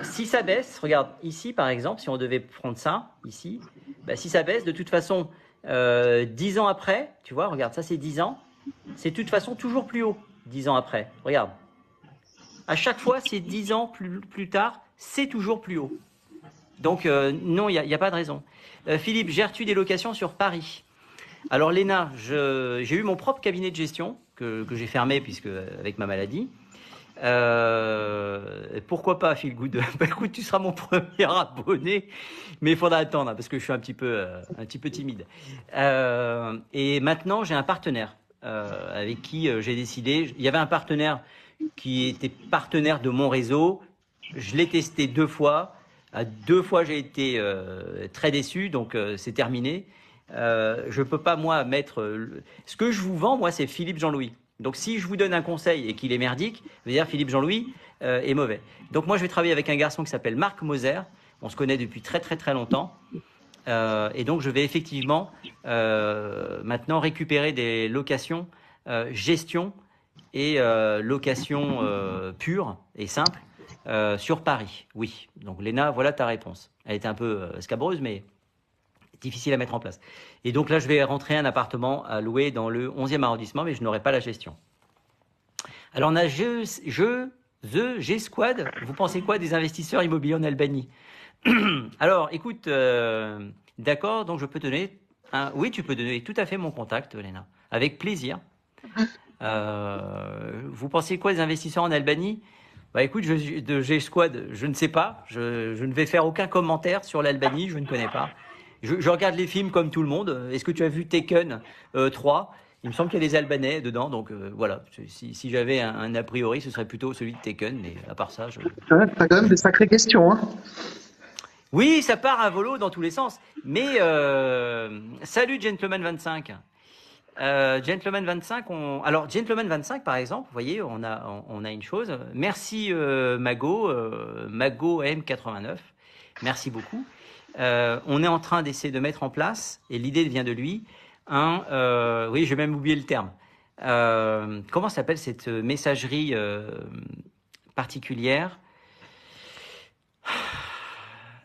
[SPEAKER 1] Si ça baisse, regarde ici par exemple, si on devait prendre ça ici, bah, si ça baisse, de toute façon, 10 ans après, tu vois, regarde, ça c'est 10 ans, c'est de toute façon toujours plus haut, 10 ans après. Regarde. À chaque fois, c'est 10 ans plus tard, c'est toujours plus haut. Donc, non, il n'y a pas de raison. Philippe, gères-tu des locations sur Paris? Alors, Léna, j'ai eu mon propre cabinet de gestion que j'ai fermé puisque avec ma maladie. Pourquoi pas, Feel Good? Bah, écoute, tu seras mon premier abonné, mais il faudra attendre hein, parce que je suis un petit peu timide. Et maintenant, j'ai un partenaire avec qui j'ai décidé. Il y avait un partenaire qui était partenaire de mon réseau. Je l'ai testé 2 fois. À 2 fois, j'ai été très déçu, donc c'est terminé. Je peux pas, moi, mettre... Ce que je vous vends, moi, c'est Philippe Jean-Louis. Donc, si je vous donne un conseil et qu'il est merdique, je veux dire Philippe Jean-Louis est mauvais. Donc, moi, je vais travailler avec un garçon qui s'appelle Marc Moser. On se connaît depuis très, très, très longtemps. Et donc, je vais effectivement maintenant récupérer des locations gestion et location pure et simple sur Paris. Oui. Donc, Léna, voilà ta réponse. Elle était un peu scabreuse, mais difficile à mettre en place. Et donc là, je vais rentrer un appartement à louer dans le 11e arrondissement, mais je n'aurai pas la gestion. Alors, on a G-Squad. Vous pensez quoi des investisseurs immobiliers en Albanie? Alors, écoute, d'accord, donc je peux donner... oui, tu peux donner tout à fait mon contact, Léna. Avec plaisir. Vous pensez quoi des investisseurs en Albanie? Bah écoute, de G-Squad, je ne sais pas. Je ne vais faire aucun commentaire sur l'Albanie, je ne connais pas. Je regarde les films comme tout le monde. Est-ce que tu as vu Taken 3? Il me semble qu'il y a des Albanais dedans, donc voilà. Si j'avais un a priori, ce serait plutôt celui de Taken, mais à part ça,
[SPEAKER 3] T'as quand même des sacrées questions, hein.
[SPEAKER 1] Oui, ça part à volo dans tous les sens. Mais salut Gentleman 25. Gentleman 25, alors Gentleman 25 par exemple, vous voyez, on a une chose. Merci Mago M89. Merci beaucoup. On est en train d'essayer de mettre en place, et l'idée vient de lui, oui, j'ai même oublié le terme. Comment s'appelle cette messagerie particulière?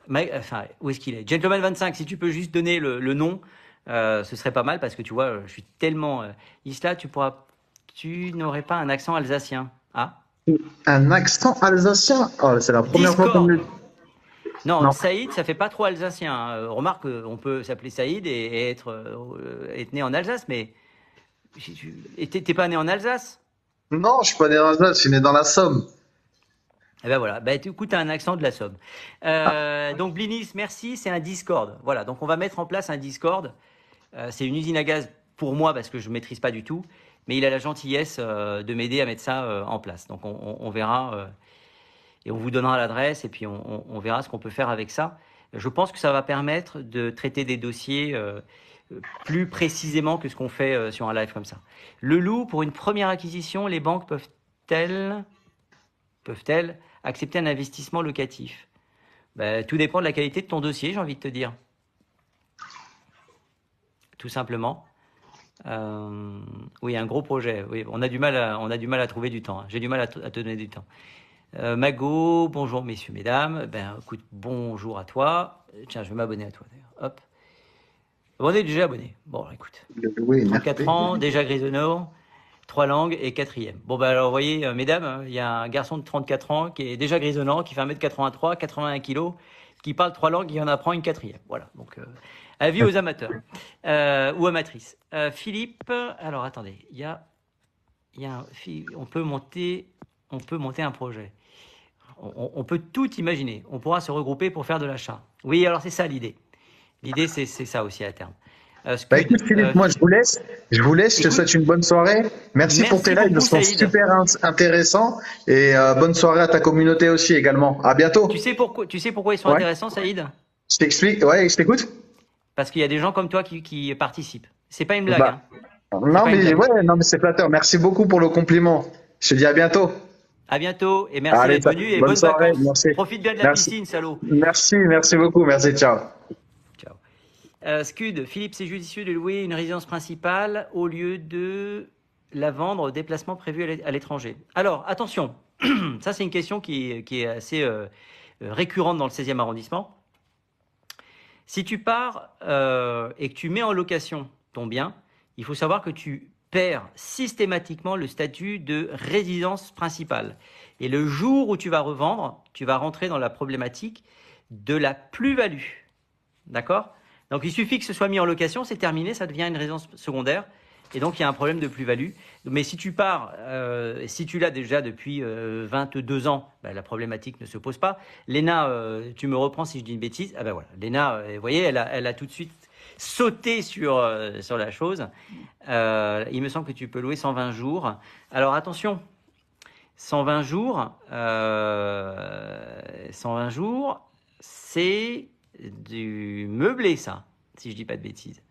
[SPEAKER 1] Enfin, où est-ce qu'il est? Gentleman 25, si tu peux juste donner le nom, ce serait pas mal parce que tu vois, je suis tellement. Isla, tu n'aurais pas un accent alsacien. Ah?
[SPEAKER 3] Un accent alsacien? Oh, c'est la première fois qu'on me
[SPEAKER 1] Discord.
[SPEAKER 3] le dit.
[SPEAKER 1] Non,
[SPEAKER 3] Non.
[SPEAKER 1] Saïd, ça fait pas trop alsacien, hein. Remarque, on peut s'appeler Saïd et être né en Alsace, mais et t'es pas né en Alsace?
[SPEAKER 3] Non, je suis pas né en Alsace, je suis né dans la Somme.
[SPEAKER 1] Eh ben voilà, bah, écoute, t'as un accent de la Somme. Donc Blinis, merci, c'est un Discord. Voilà, donc on va mettre en place un Discord. C'est une usine à gaz pour moi parce que je ne maîtrise pas du tout, mais il a la gentillesse de m'aider à mettre ça en place. Donc on verra et on vous donnera l'adresse et puis on verra ce qu'on peut faire avec ça. Je pense que ça va permettre de traiter des dossiers plus précisément que ce qu'on fait sur un live comme ça. Le loup, pour une première acquisition, les banques peuvent-elles accepter un investissement locatif? Ben, tout dépend de la qualité de ton dossier, j'ai envie de te dire. Tout simplement. Oui, un gros projet. Oui, on a du mal à trouver du temps, hein. J'ai du mal à te donner du temps. Mago, bonjour messieurs, mesdames. Ben, écoute, bonjour à toi. Tiens, je vais m'abonner à toi d'ailleurs. Hop. On est déjà abonné. Bon, écoute.
[SPEAKER 3] Oui,
[SPEAKER 1] 34
[SPEAKER 3] merci.
[SPEAKER 1] ans, déjà grisonnant, 3 langues et quatrième. Bon, ben alors, vous voyez, mesdames, il y a un garçon de 34 ans qui est déjà grisonnant, qui fait 1m83, 81 kilos, qui parle 3 langues et en apprend une quatrième. Voilà, donc avis aux amateurs ou amatrices. Philippe, alors attendez, on peut monter un projet. On peut tout imaginer. On pourra se regrouper pour faire de l'achat. Oui, alors c'est ça l'idée. L'idée, c'est ça aussi à terme.
[SPEAKER 3] Bah
[SPEAKER 1] Scud,
[SPEAKER 3] écoute Philippe, moi je vous laisse. Je vous laisse, je te
[SPEAKER 1] écoute,
[SPEAKER 3] souhaite une bonne soirée. Merci pour tes
[SPEAKER 1] merci
[SPEAKER 3] lives, ils
[SPEAKER 1] beaucoup,
[SPEAKER 3] sont
[SPEAKER 1] Saïd.
[SPEAKER 3] super intéressants. Et bonne soirée à ta communauté aussi également. À
[SPEAKER 1] Tu
[SPEAKER 3] bientôt.
[SPEAKER 1] sais pourquoi ils sont
[SPEAKER 3] Ouais.
[SPEAKER 1] intéressants, Saïd?
[SPEAKER 3] Je t'explique. Ouais, je t'écoute.
[SPEAKER 1] Parce qu'il y a des gens comme toi qui participent. C'est pas une blague,
[SPEAKER 3] Bah,
[SPEAKER 1] hein. C'est
[SPEAKER 3] non
[SPEAKER 1] pas une
[SPEAKER 3] mais
[SPEAKER 1] blague.
[SPEAKER 3] ouais, non mais c'est flatteur. Merci beaucoup pour le compliment. Je te dis à bientôt.
[SPEAKER 1] À bientôt et merci
[SPEAKER 3] Allez,
[SPEAKER 1] d'être venu et
[SPEAKER 3] bonne
[SPEAKER 1] bonnes
[SPEAKER 3] soirée.
[SPEAKER 1] vacances.
[SPEAKER 3] Merci.
[SPEAKER 1] Profite bien de la
[SPEAKER 3] Merci.
[SPEAKER 1] piscine, salaud.
[SPEAKER 3] Merci beaucoup. Merci, ciao.
[SPEAKER 1] Ciao. Scud, Philippe, c'est judicieux de louer une résidence principale au lieu de la vendre au déplacement prévu à l'étranger. Alors, attention, ça c'est une question qui est assez récurrente dans le 16e arrondissement. Si tu pars et que tu mets en location ton bien, il faut savoir que tu perds systématiquement le statut de résidence principale. Et le jour où tu vas revendre, tu vas rentrer dans la problématique de la plus-value. D'accord? Donc il suffit que ce soit mis en location, c'est terminé, ça devient une résidence secondaire. Et donc il y a un problème de plus-value. Mais si tu pars, si tu l'as déjà depuis 22 ans, ben, la problématique ne se pose pas. Léna, tu me reprends si je dis une bêtise. Ah ben voilà, Léna, vous voyez, elle a tout de suite sauté sur la chose. Il me semble que tu peux louer 120 jours. Alors attention, 120 jours, 120 jours, c'est du meublé, ça, si je dis pas de bêtises.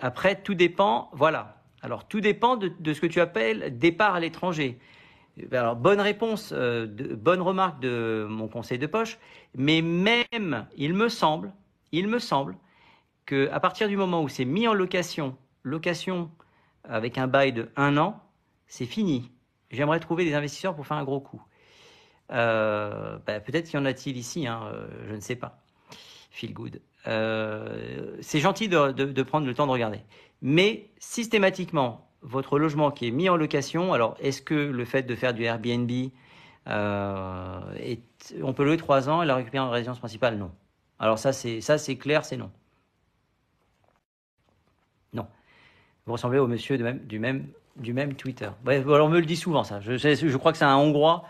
[SPEAKER 1] Après, tout dépend, voilà. Alors, tout dépend de ce que tu appelles départ à l'étranger. Alors, bonne réponse, bonne remarque de mon conseil de poche, mais même, il me semble que à partir du moment où c'est mis en location avec un bail de 1 an, c'est fini. J'aimerais trouver des investisseurs pour faire un gros coup. Peut-être qu'il y en a-t-il ici, hein, je ne sais pas. Feel good. C'est gentil de prendre le temps de regarder. Mais systématiquement, votre logement qui est mis en location, alors est-ce que le fait de faire du Airbnb, on peut louer 3 ans et la récupérer en résidence principale? Non. Alors ça c'est clair, c'est non. Non. Vous ressemblez au monsieur du même Twitter. Bref, alors on me le dit souvent ça. Je crois que c'est un Hongrois.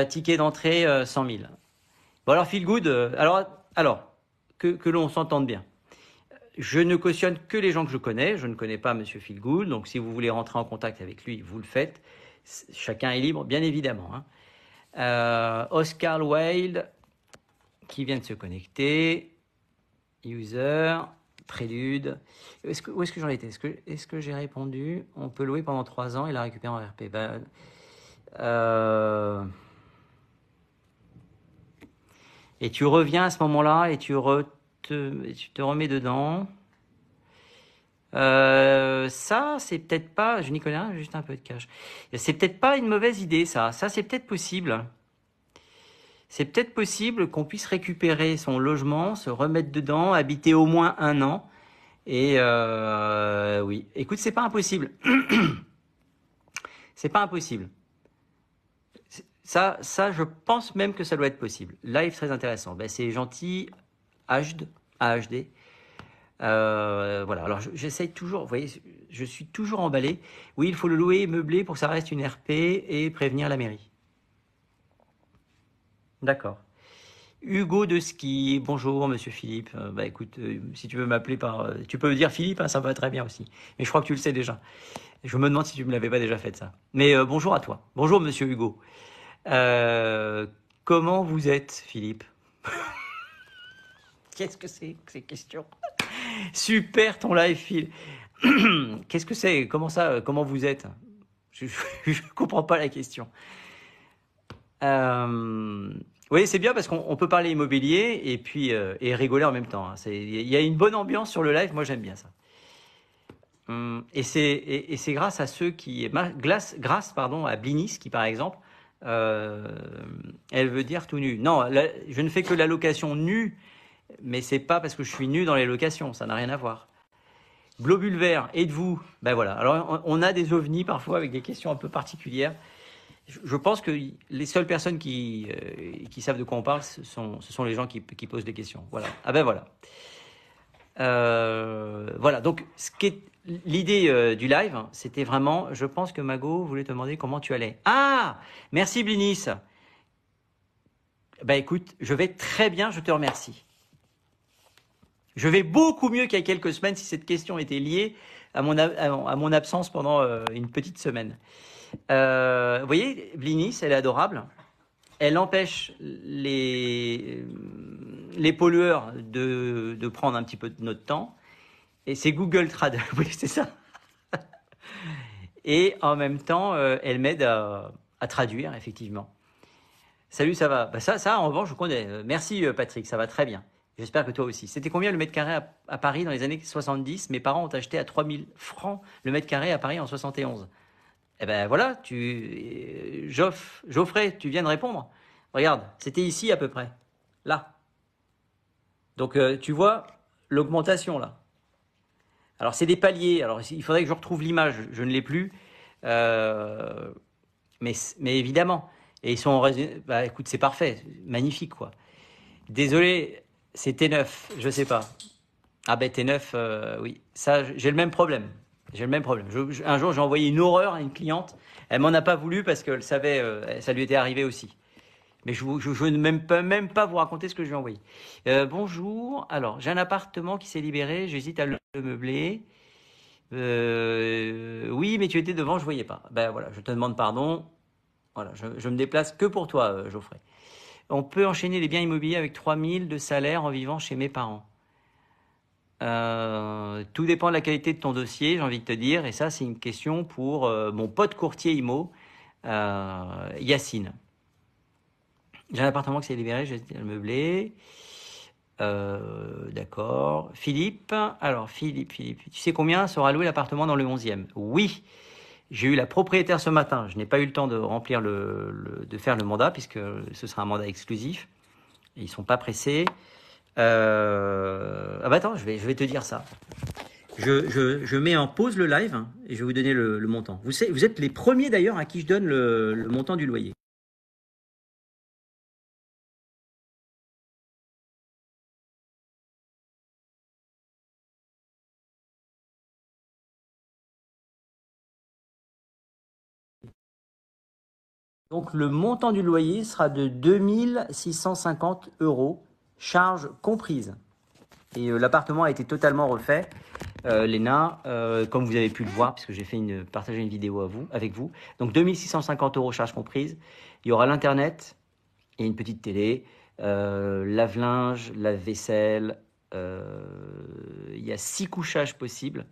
[SPEAKER 1] Ticket d'entrée 100 000. Bon alors feel good. Alors que l'on s'entende bien. Je ne cautionne que les gens que je connais. Je ne connais pas Monsieur Feelgood. Donc, si vous voulez rentrer en contact avec lui, vous le faites. Chacun est libre, bien évidemment, hein. Oscar Wilde, qui vient de se connecter. User, prélude. Où est-ce que j'en étais? Est-ce que j'ai répondu? On peut louer pendant 3 ans et la récupérer en RP. Et tu reviens à ce moment-là et tu te remets dedans. Ça, c'est peut-être pas... Je n'y connais rien, juste un peu de cash. C'est peut-être pas une mauvaise idée, ça. Ça, c'est peut-être possible. c'est peut-être possible qu'on puisse récupérer son logement, se remettre dedans, habiter au moins 1 an. Et oui, écoute, c'est pas impossible. C'est pas impossible. Ça, je pense même que ça doit être possible. Live très intéressant. Ben, c'est gentil. HD. Voilà. Alors j'essaye toujours. Vous voyez, je suis toujours emballé. Oui, il faut le louer et meubler pour que ça reste une RP et prévenir la mairie. D'accord. Hugo de Ski, bonjour Monsieur Philippe. Bah écoute, si tu veux m'appeler tu peux me dire Philippe, hein, ça va très bien aussi. Mais je crois que tu le sais déjà. Je me demande si tu me l'avais pas déjà fait ça. Mais bonjour à toi. Bonjour Monsieur Hugo. Comment vous êtes, Philippe? Qu'est-ce que c'est que ces questions? Super ton live, Phil. Qu'est-ce que c'est? Comment ça? Comment vous êtes? Je comprends pas la question. Oui, c'est bien parce qu'on peut parler immobilier et puis et rigoler en même temps. Hein. Il y a une bonne ambiance sur le live. Moi, j'aime bien ça. Et c'est grâce à ceux qui grâce pardon à Blinis qui par exemple, elle veut dire tout nu. Non, je ne fais que la location nue, mais c'est pas parce que je suis nu dans les locations. Ça n'a rien à voir. Globule vert, êtes-vous? Ben voilà. Alors on a des ovnis parfois avec des questions un peu particulières. Je pense que les seules personnes qui savent de quoi on parle, ce sont les gens qui posent des questions. Voilà. Ah ben voilà. Voilà. Donc, l'idée du live, c'était vraiment, je pense que Mago voulait te demander comment tu allais. Ah, merci Blinis. Ben écoute, je vais très bien, je te remercie. Je vais beaucoup mieux qu'il y a quelques semaines si cette question était liée à mon absence pendant une petite semaine. Vous voyez, Blinis, elle est adorable. Elle empêche les pollueurs de prendre un petit peu de notre temps. Et c'est Google Trad. Oui, c'est ça. Et en même temps, elle m'aide à traduire, effectivement. Salut, ça va? Bah ça, en revanche, je connais. Merci, Patrick, ça va très bien. J'espère que toi aussi. C'était combien le mètre carré à Paris dans les années 70? Mes parents ont acheté à 3000 francs le mètre carré à Paris en 71. Eh ben voilà, Geoffrey, tu viens de répondre. Regarde, c'était ici à peu près. Là. Donc tu vois l'augmentation là. Alors c'est des paliers. Alors il faudrait que je retrouve l'image. Je ne l'ai plus. Mais évidemment. Et ils sont en bah écoute, c'est parfait, magnifique quoi. Désolé, c'est T9, je sais pas. Ah ben T9, oui. Ça, j'ai le même problème. J'ai le même problème. Un jour, j'ai envoyé une horreur à une cliente. Elle m'en a pas voulu parce qu'elle savait, ça lui était arrivé aussi. Mais je ne même pas vous raconter ce que je lui ai envoyé. Bonjour. Alors, j'ai un appartement qui s'est libéré. J'hésite à le meubler. Oui, mais tu étais devant, je voyais pas. Ben voilà, je te demande pardon. Voilà, je me déplace que pour toi, Geoffrey. On peut enchaîner les biens immobiliers avec 3000 de salaire en vivant chez mes parents. Tout dépend de la qualité de ton dossier, j'ai envie de te dire. Et ça, c'est une question pour mon pote courtier IMO, Yacine. J'ai un appartement qui s'est libéré, j'ai le meublé. D'accord. Philippe. Alors, Philippe, tu sais combien sera loué l'appartement dans le 11e? Oui. J'ai eu la propriétaire ce matin. Je n'ai pas eu le temps de remplir de faire le mandat puisque ce sera un mandat exclusif. Et ils sont pas pressés. Ah bah attends, je vais te dire ça. Je mets en pause le live hein, et je vais vous donner le montant. Vous êtes les premiers d'ailleurs à qui je donne le montant du loyer. Donc le montant du loyer sera de 2650 €, charges comprises. Et l'appartement a été totalement refait, Léna, comme vous avez pu le voir, puisque j'ai partagé une vidéo avec vous. Donc 2650 € charges comprises. Il y aura l'internet et une petite télé, lave-linge, lave-vaisselle. Il y a 6 couchages possibles,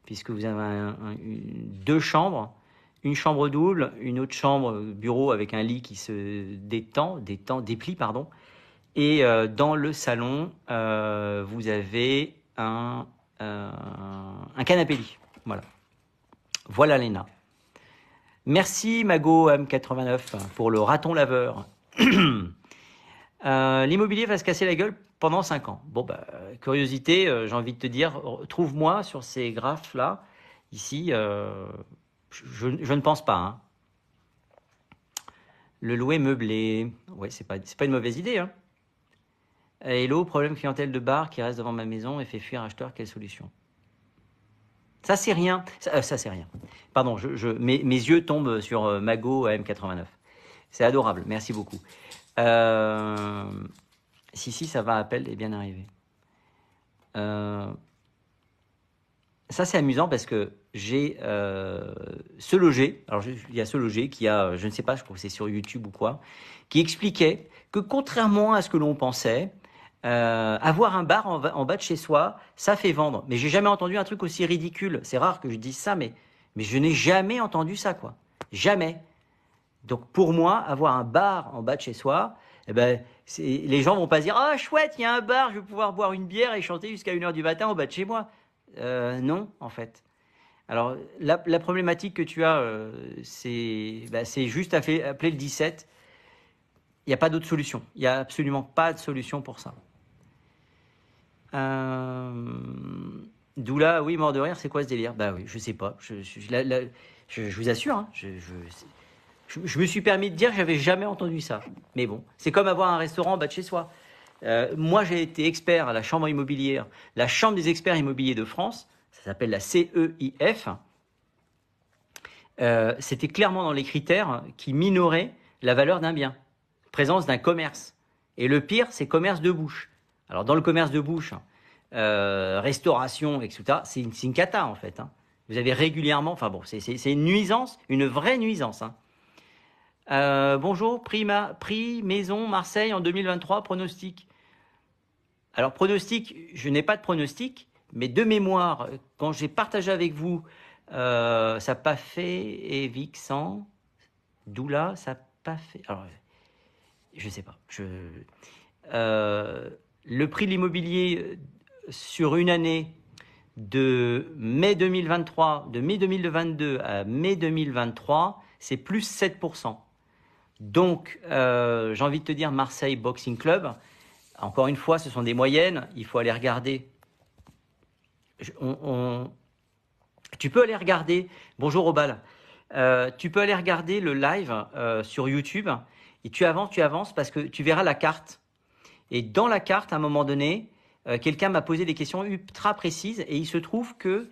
[SPEAKER 1] puisque vous avez 2 chambres. Une chambre double, une autre chambre bureau avec un lit qui se déplie, pardon. Et dans le salon, vous avez un canapé lit. Voilà Léna. Merci Mago M89 pour le raton laveur. L'immobilier va se casser la gueule pendant 5 ans. Bon, bah, curiosité, j'ai envie de te dire, trouve-moi sur ces graphes-là, ici, je ne pense pas. Hein. Le louer meublé, ouais, c'est pas une mauvaise idée. Hein. Hello, problème clientèle de bar qui reste devant ma maison et fait fuir acheteur, quelle solution? Ça, c'est rien. Ça, c'est rien. Pardon, mes yeux tombent sur Mago AM89. C'est adorable, merci beaucoup. Si, ça va, appel est bien arrivé. Ça, c'est amusant parce que j'ai Se Loger. Alors, il y a Se Loger qui a, je ne sais pas, je crois que c'est sur YouTube ou quoi, qui expliquait que contrairement à ce que l'on pensait, avoir un bar en bas de chez soi, ça fait vendre. Mais j'ai jamais entendu un truc aussi ridicule. C'est rare que je dise ça, mais je n'ai jamais entendu ça, quoi. Jamais. Donc pour moi, avoir un bar en bas de chez soi, eh ben, les gens vont pas se dire ah chouette, il y a un bar, je vais pouvoir boire une bière et chanter jusqu'à 1h du matin en bas de chez moi. Non, en fait. Alors la problématique que tu as, c'est juste appeler le 17. Il n'y a pas d'autre solution. Il n'y a absolument pas de solution pour ça. Doula, oui, mort de rire, c'est quoi ce délire? Bah oui, je sais pas. Je vous assure, hein, je me suis permis de dire que j'avais jamais entendu ça. Mais bon, c'est comme avoir un restaurant en bas de chez soi. Moi, j'ai été expert à la Chambre immobilière, la Chambre des experts immobiliers de France. Ça s'appelle la CEIF. C'était clairement dans les critères qui minoraient la valeur d'un bien. Présence d'un commerce. Et le pire, c'est commerce de bouche. Alors, dans le commerce de bouche, restauration, etc., c'est une cata, en fait. Hein. Vous avez régulièrement... Enfin bon, c'est une nuisance, une vraie nuisance. Hein. Bonjour, prix maison Marseille en 2023, pronostic. Alors, pronostic, je n'ai pas de pronostic, mais de mémoire, quand j'ai partagé avec vous, ça n'a pas fait Evixan, Doula, ça n'a pas fait... Alors, je ne sais pas. Le prix de l'immobilier sur une année de mai 2023, de mai 2022 à mai 2023, c'est plus 7%. Donc, j'ai envie de te dire Marseille Boxing Club. Encore une fois, ce sont des moyennes. Il faut aller regarder. Tu peux aller regarder. Bonjour Obal. Tu peux aller regarder le live sur YouTube. Et tu avances parce que tu verras la carte. Et dans la carte, à un moment donné, quelqu'un m'a posé des questions ultra précises. Et il se trouve que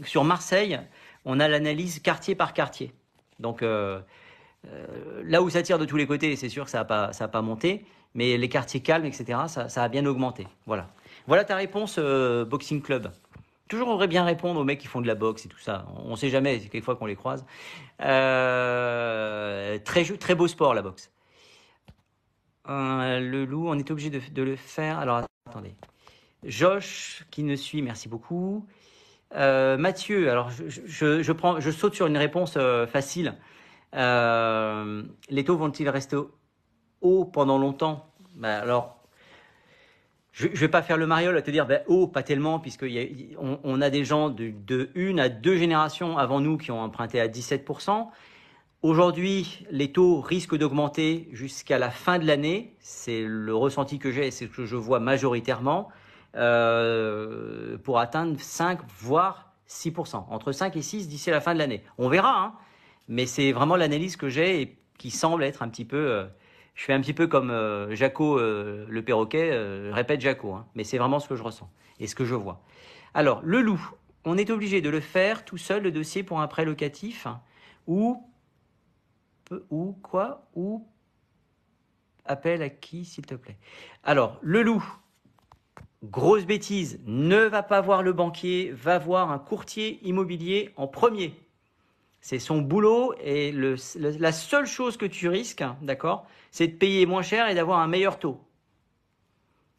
[SPEAKER 1] sur Marseille, on a l'analyse quartier par quartier. Donc là où ça tire de tous les côtés, c'est sûr que ça n'a pas monté, mais les quartiers calmes, etc., ça a bien augmenté. Voilà ta réponse, Boxing Club. Toujours on devrait bien répondre aux mecs qui font de la boxe et tout ça. On ne sait jamais, c'est quelquefois qu'on les croise. Très beau sport, la boxe. Le loup, on est obligé de le faire. Alors attendez. Josh qui ne suit, merci beaucoup. Mathieu, alors je saute sur une réponse facile. Les taux vont-ils rester hauts pendant longtemps? Alors, je vais pas faire le mariole à te dire haut, pas tellement, puisqu'on a des gens de 1 à 2 générations avant nous qui ont emprunté à 17%. Aujourd'hui, les taux risquent d'augmenter jusqu'à la fin de l'année. C'est le ressenti que j'ai et c'est ce que je vois majoritairement. Pour atteindre 5 voire 6%, entre 5 et 6 d'ici la fin de l'année. On verra, hein, mais c'est vraiment l'analyse que j'ai et qui semble être un petit peu... je fais un petit peu comme Jaco le perroquet, répète Jaco, hein, mais c'est vraiment ce que je ressens et ce que je vois. Alors, le loup, on est obligé de le faire tout seul, le dossier pour un prêt locatif, ou appel à qui, s'il te plaît? Alors, le loup, grosse bêtise, ne va pas voir le banquier, va voir un courtier immobilier en premier. C'est son boulot et la seule chose que tu risques, d'accord, c'est de payer moins cher et d'avoir un meilleur taux.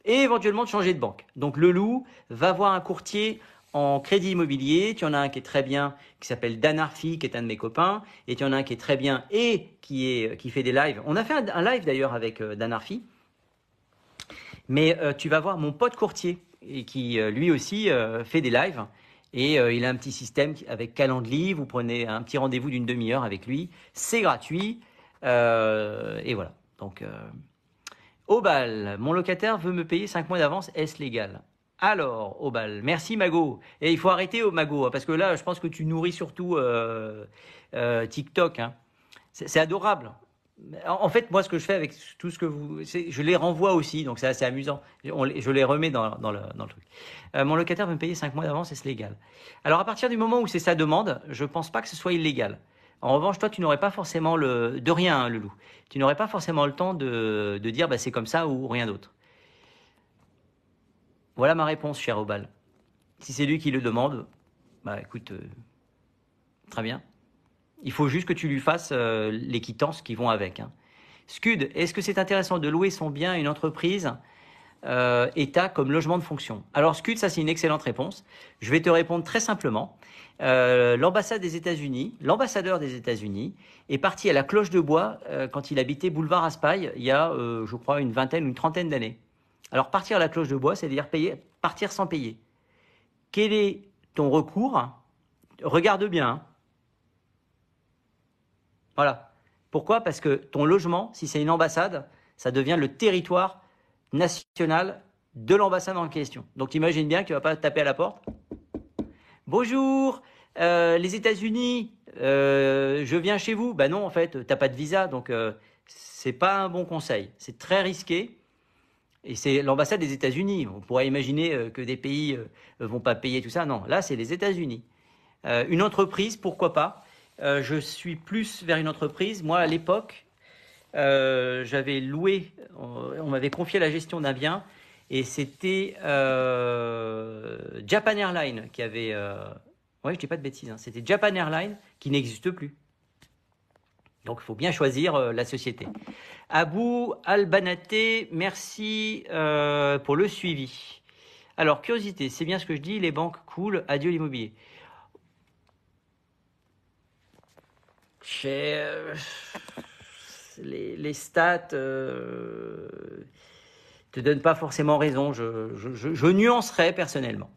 [SPEAKER 1] Et éventuellement de changer de banque. Donc le loup va voir un courtier en crédit immobilier. Tu en as un qui est très bien, qui s'appelle Dan Arfi, qui est un de mes copains. Et tu en as un qui est très bien et qui fait des lives. On a fait un live d'ailleurs avec Dan Arfi. Mais tu vas voir mon pote courtier et qui lui aussi fait des lives et il a un petit système avec Calendly, vous prenez un petit rendez-vous d'une demi-heure avec lui, c'est gratuit, Et voilà. Donc, Obal, mon locataire veut me payer 5 mois d'avance, est-ce légal? Alors, Obal, merci Mago. Et il faut arrêter Mago, parce que là, je pense que tu nourris surtout TikTok. Hein. C'est adorable. En fait, moi, ce que je fais avec tout ce que je les renvoie aussi, donc c'est assez amusant. Je les remets dans le truc. Mon locataire veut me payer 5 mois d'avance, est-ce légal? Alors, à partir du moment où c'est sa demande, je pense pas que ce soit illégal. En revanche, toi, tu n'aurais pas forcément de rien, hein, Loulou. Tu n'aurais pas forcément le temps de dire, bah, c'est comme ça ou rien d'autre. Voilà ma réponse, cher Obal. Si c'est lui qui le demande, bah, écoute, très bien. Il faut juste que tu lui fasses les quittances qui vont avec. Hein. Scud, est-ce que c'est intéressant de louer son bien à une entreprise État comme logement de fonction? Alors Scud, ça c'est une excellente réponse. Je vais te répondre très simplement. L'ambassade des États-Unis, l'ambassadeur des États-Unis est parti à la Cloche de Bois quand il habitait boulevard Raspail il y a, je crois, une vingtaine ou une trentaine d'années. Alors partir à la Cloche de Bois, c'est-à-dire partir sans payer. Quel est ton recours? Regarde bien. Hein. Voilà. Pourquoi? Parce que ton logement, si c'est une ambassade, ça devient le territoire national de l'ambassade en question. Donc t'imagines bien que tu vas pas taper à la porte. Bonjour, les États-Unis, je viens chez vous. Ben non, en fait, t'as pas de visa, donc c'est pas un bon conseil. C'est très risqué. Et c'est l'ambassade des États-Unis. On pourrait imaginer que des pays vont pas payer tout ça. Non, là, c'est les États-Unis. Une entreprise, pourquoi pas? Je suis plus vers une entreprise. Moi, à l'époque, j'avais loué, on m'avait confié la gestion d'un bien, et c'était Japan Airlines qui avait... ouais, je dis pas de bêtises, hein, c'était Japan Airlines qui n'existe plus. Donc, il faut bien choisir la société. Abou Albanaté, merci pour le suivi. Alors, curiosité, c'est bien ce que je dis, les banques cool, adieu l'immobilier. Les stats te donnent pas forcément raison. Je nuancerais personnellement.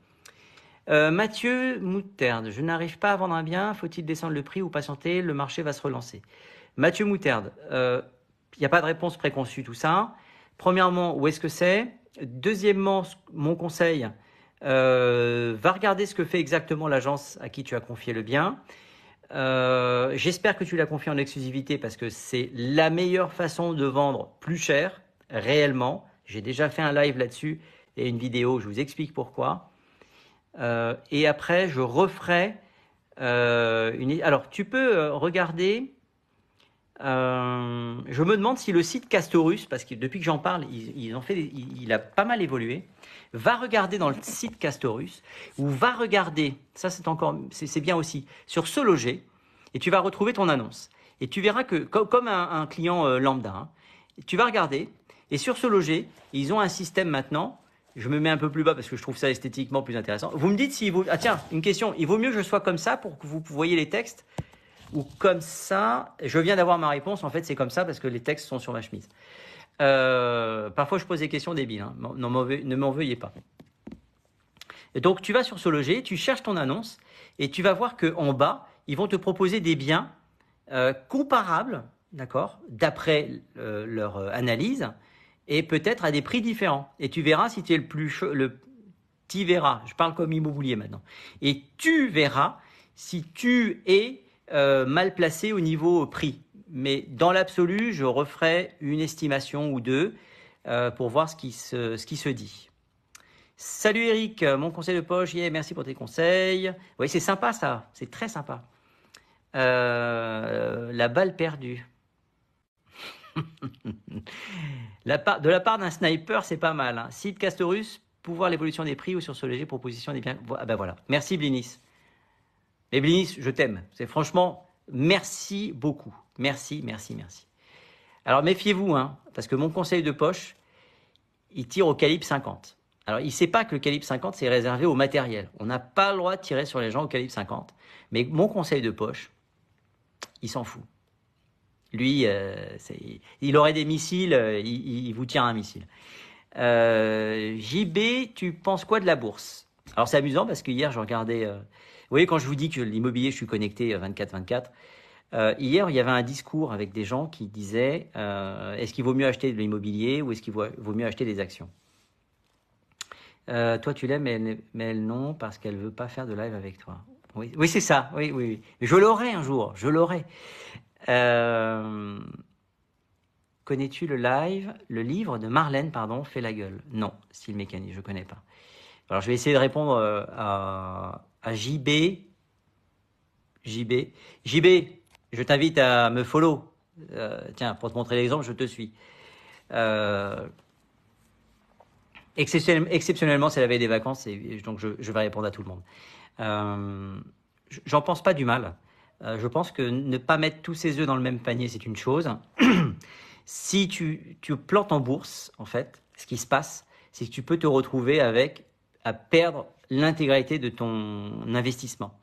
[SPEAKER 1] Mathieu Moutarde, je n'arrive pas à vendre un bien. Faut-il descendre le prix ou patienter? Le marché va se relancer. Mathieu Moutarde, il n'y a pas de réponse préconçue tout ça. Premièrement, où est-ce que c'est? Deuxièmement, mon conseil, va regarder ce que fait exactement l'agence à qui tu as confié le bien. J'espère que tu l'as confié en exclusivité parce que c'est la meilleure façon de vendre plus cher, réellement. J'ai déjà fait un live là-dessus et une vidéo, je vous explique pourquoi. Et après, je referai Alors, tu peux regarder... je me demande si le site Castorus, parce que depuis que j'en parle, il a pas mal évolué. Va regarder dans le site Castorus, ou va regarder, ça c'est bien aussi, sur Se Loger, et tu vas retrouver ton annonce. Et tu verras que, comme un client lambda, hein, tu vas regarder, et sur Se Loger, ils ont un système maintenant. Je me mets un peu plus bas parce que je trouve ça esthétiquement plus intéressant. Vous me dites s'il vaut... Ah tiens, une question. Il vaut mieux que je sois comme ça pour que vous voyez les textes ou comme ça? Je viens d'avoir ma réponse. En fait, c'est comme ça parce que les textes sont sur ma chemise. Parfois, je pose des questions débiles. Hein. Ne m'en veuillez pas. Et donc, tu vas sur Se Loger, tu cherches ton annonce et tu vas voir qu'en bas, ils vont te proposer des biens comparables, d'accord, d'après leur analyse, et peut-être à des prix différents. Et tu verras si tu es tu verras, je parle comme immobilier maintenant, et tu verras si tu es mal placé au niveau prix. Mais dans l'absolu, je referai une estimation ou deux pour voir ce qui se dit. Salut Eric, mon conseil de poche, merci pour tes conseils. Oui, c'est sympa ça, c'est très sympa. La balle perdue. De la part d'un sniper, c'est pas mal. Hein. Site Castorus, pour voir l'évolution des prix ou sur Ce Loger, proposition des biens. Ah ben voilà. Merci Blinis. Mais Blinis, je t'aime. C'est franchement, merci beaucoup. Merci. Alors méfiez-vous, hein, parce que mon conseil de poche, il tire au calibre 50. Alors il ne sait pas que le calibre 50, c'est réservé au matériel. On n'a pas le droit de tirer sur les gens au calibre 50. Mais mon conseil de poche, il s'en fout. Lui, il aurait des missiles, il vous tire un missile. JB, tu penses quoi de la bourse? Alors c'est amusant parce que hier, je regardais... vous voyez, quand je vous dis que l'immobilier, je suis connecté 24/24, Hier, il y avait un discours avec des gens qui disaient est-ce qu'il vaut mieux acheter de l'immobilier ou est-ce qu'il vaut mieux acheter des actions? Toi, tu l'aimes, mais elle non, parce qu'elle ne veut pas faire de live avec toi. Oui, oui, c'est ça. Oui, oui, oui. Je l'aurai un jour. Je l'aurai. Connais-tu le livre de Marlène, pardon, Fais la gueule? Non, style mécanique, je ne connais pas. Alors, je vais essayer de répondre à JB. JB, je t'invite à me follow. Tiens, pour te montrer l'exemple, je te suis. Exceptionnellement, c'est la veille des vacances, et donc je vais répondre à tout le monde. J'en pense pas du mal. Je pense que ne pas mettre tous ses œufs dans le même panier, c'est une chose. Si tu plantes en bourse, en fait, ce qui se passe, c'est que tu peux te retrouver à perdre l'intégralité de ton investissement.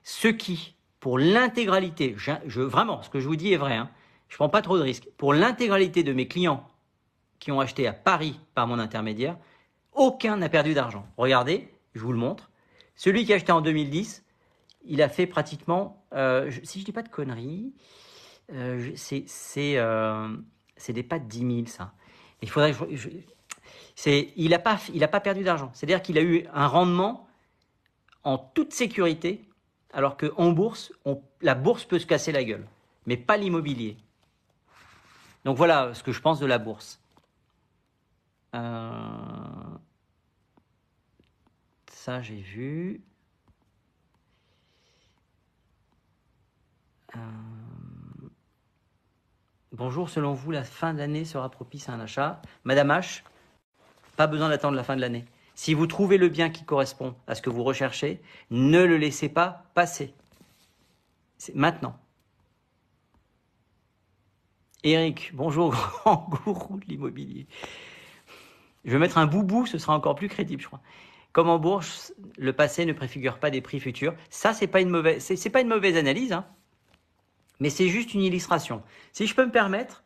[SPEAKER 1] Ce qui, pour l'intégralité, vraiment, ce que je vous dis est vrai, hein, je ne prends pas trop de risques. Pour l'intégralité de mes clients qui ont acheté à Paris par mon intermédiaire, aucun n'a perdu d'argent. Regardez, je vous le montre. Celui qui a acheté en 2010, il a fait pratiquement, si je ne dis pas de conneries, c'est des pas de 10 000, ça. Il faudrait il n'a pas perdu d'argent. C'est-à-dire qu'il a eu un rendement en toute sécurité, alors qu'en bourse, la bourse peut se casser la gueule, mais pas l'immobilier. Donc voilà ce que je pense de la bourse. Ça, j'ai vu. Bonjour, selon vous, la fin de l'année sera propice à un achat? Madame H, pas besoin d'attendre la fin de l'année. Si vous trouvez le bien qui correspond à ce que vous recherchez, ne le laissez pas passer. C'est maintenant. Eric, bonjour, grand gourou de l'immobilier. Je vais mettre un boubou, ce sera encore plus crédible, je crois. Comme en bourse, le passé ne préfigure pas des prix futurs. Ça, c'est pas une mauvaise analyse, hein, mais c'est juste une illustration. Si je peux me permettre,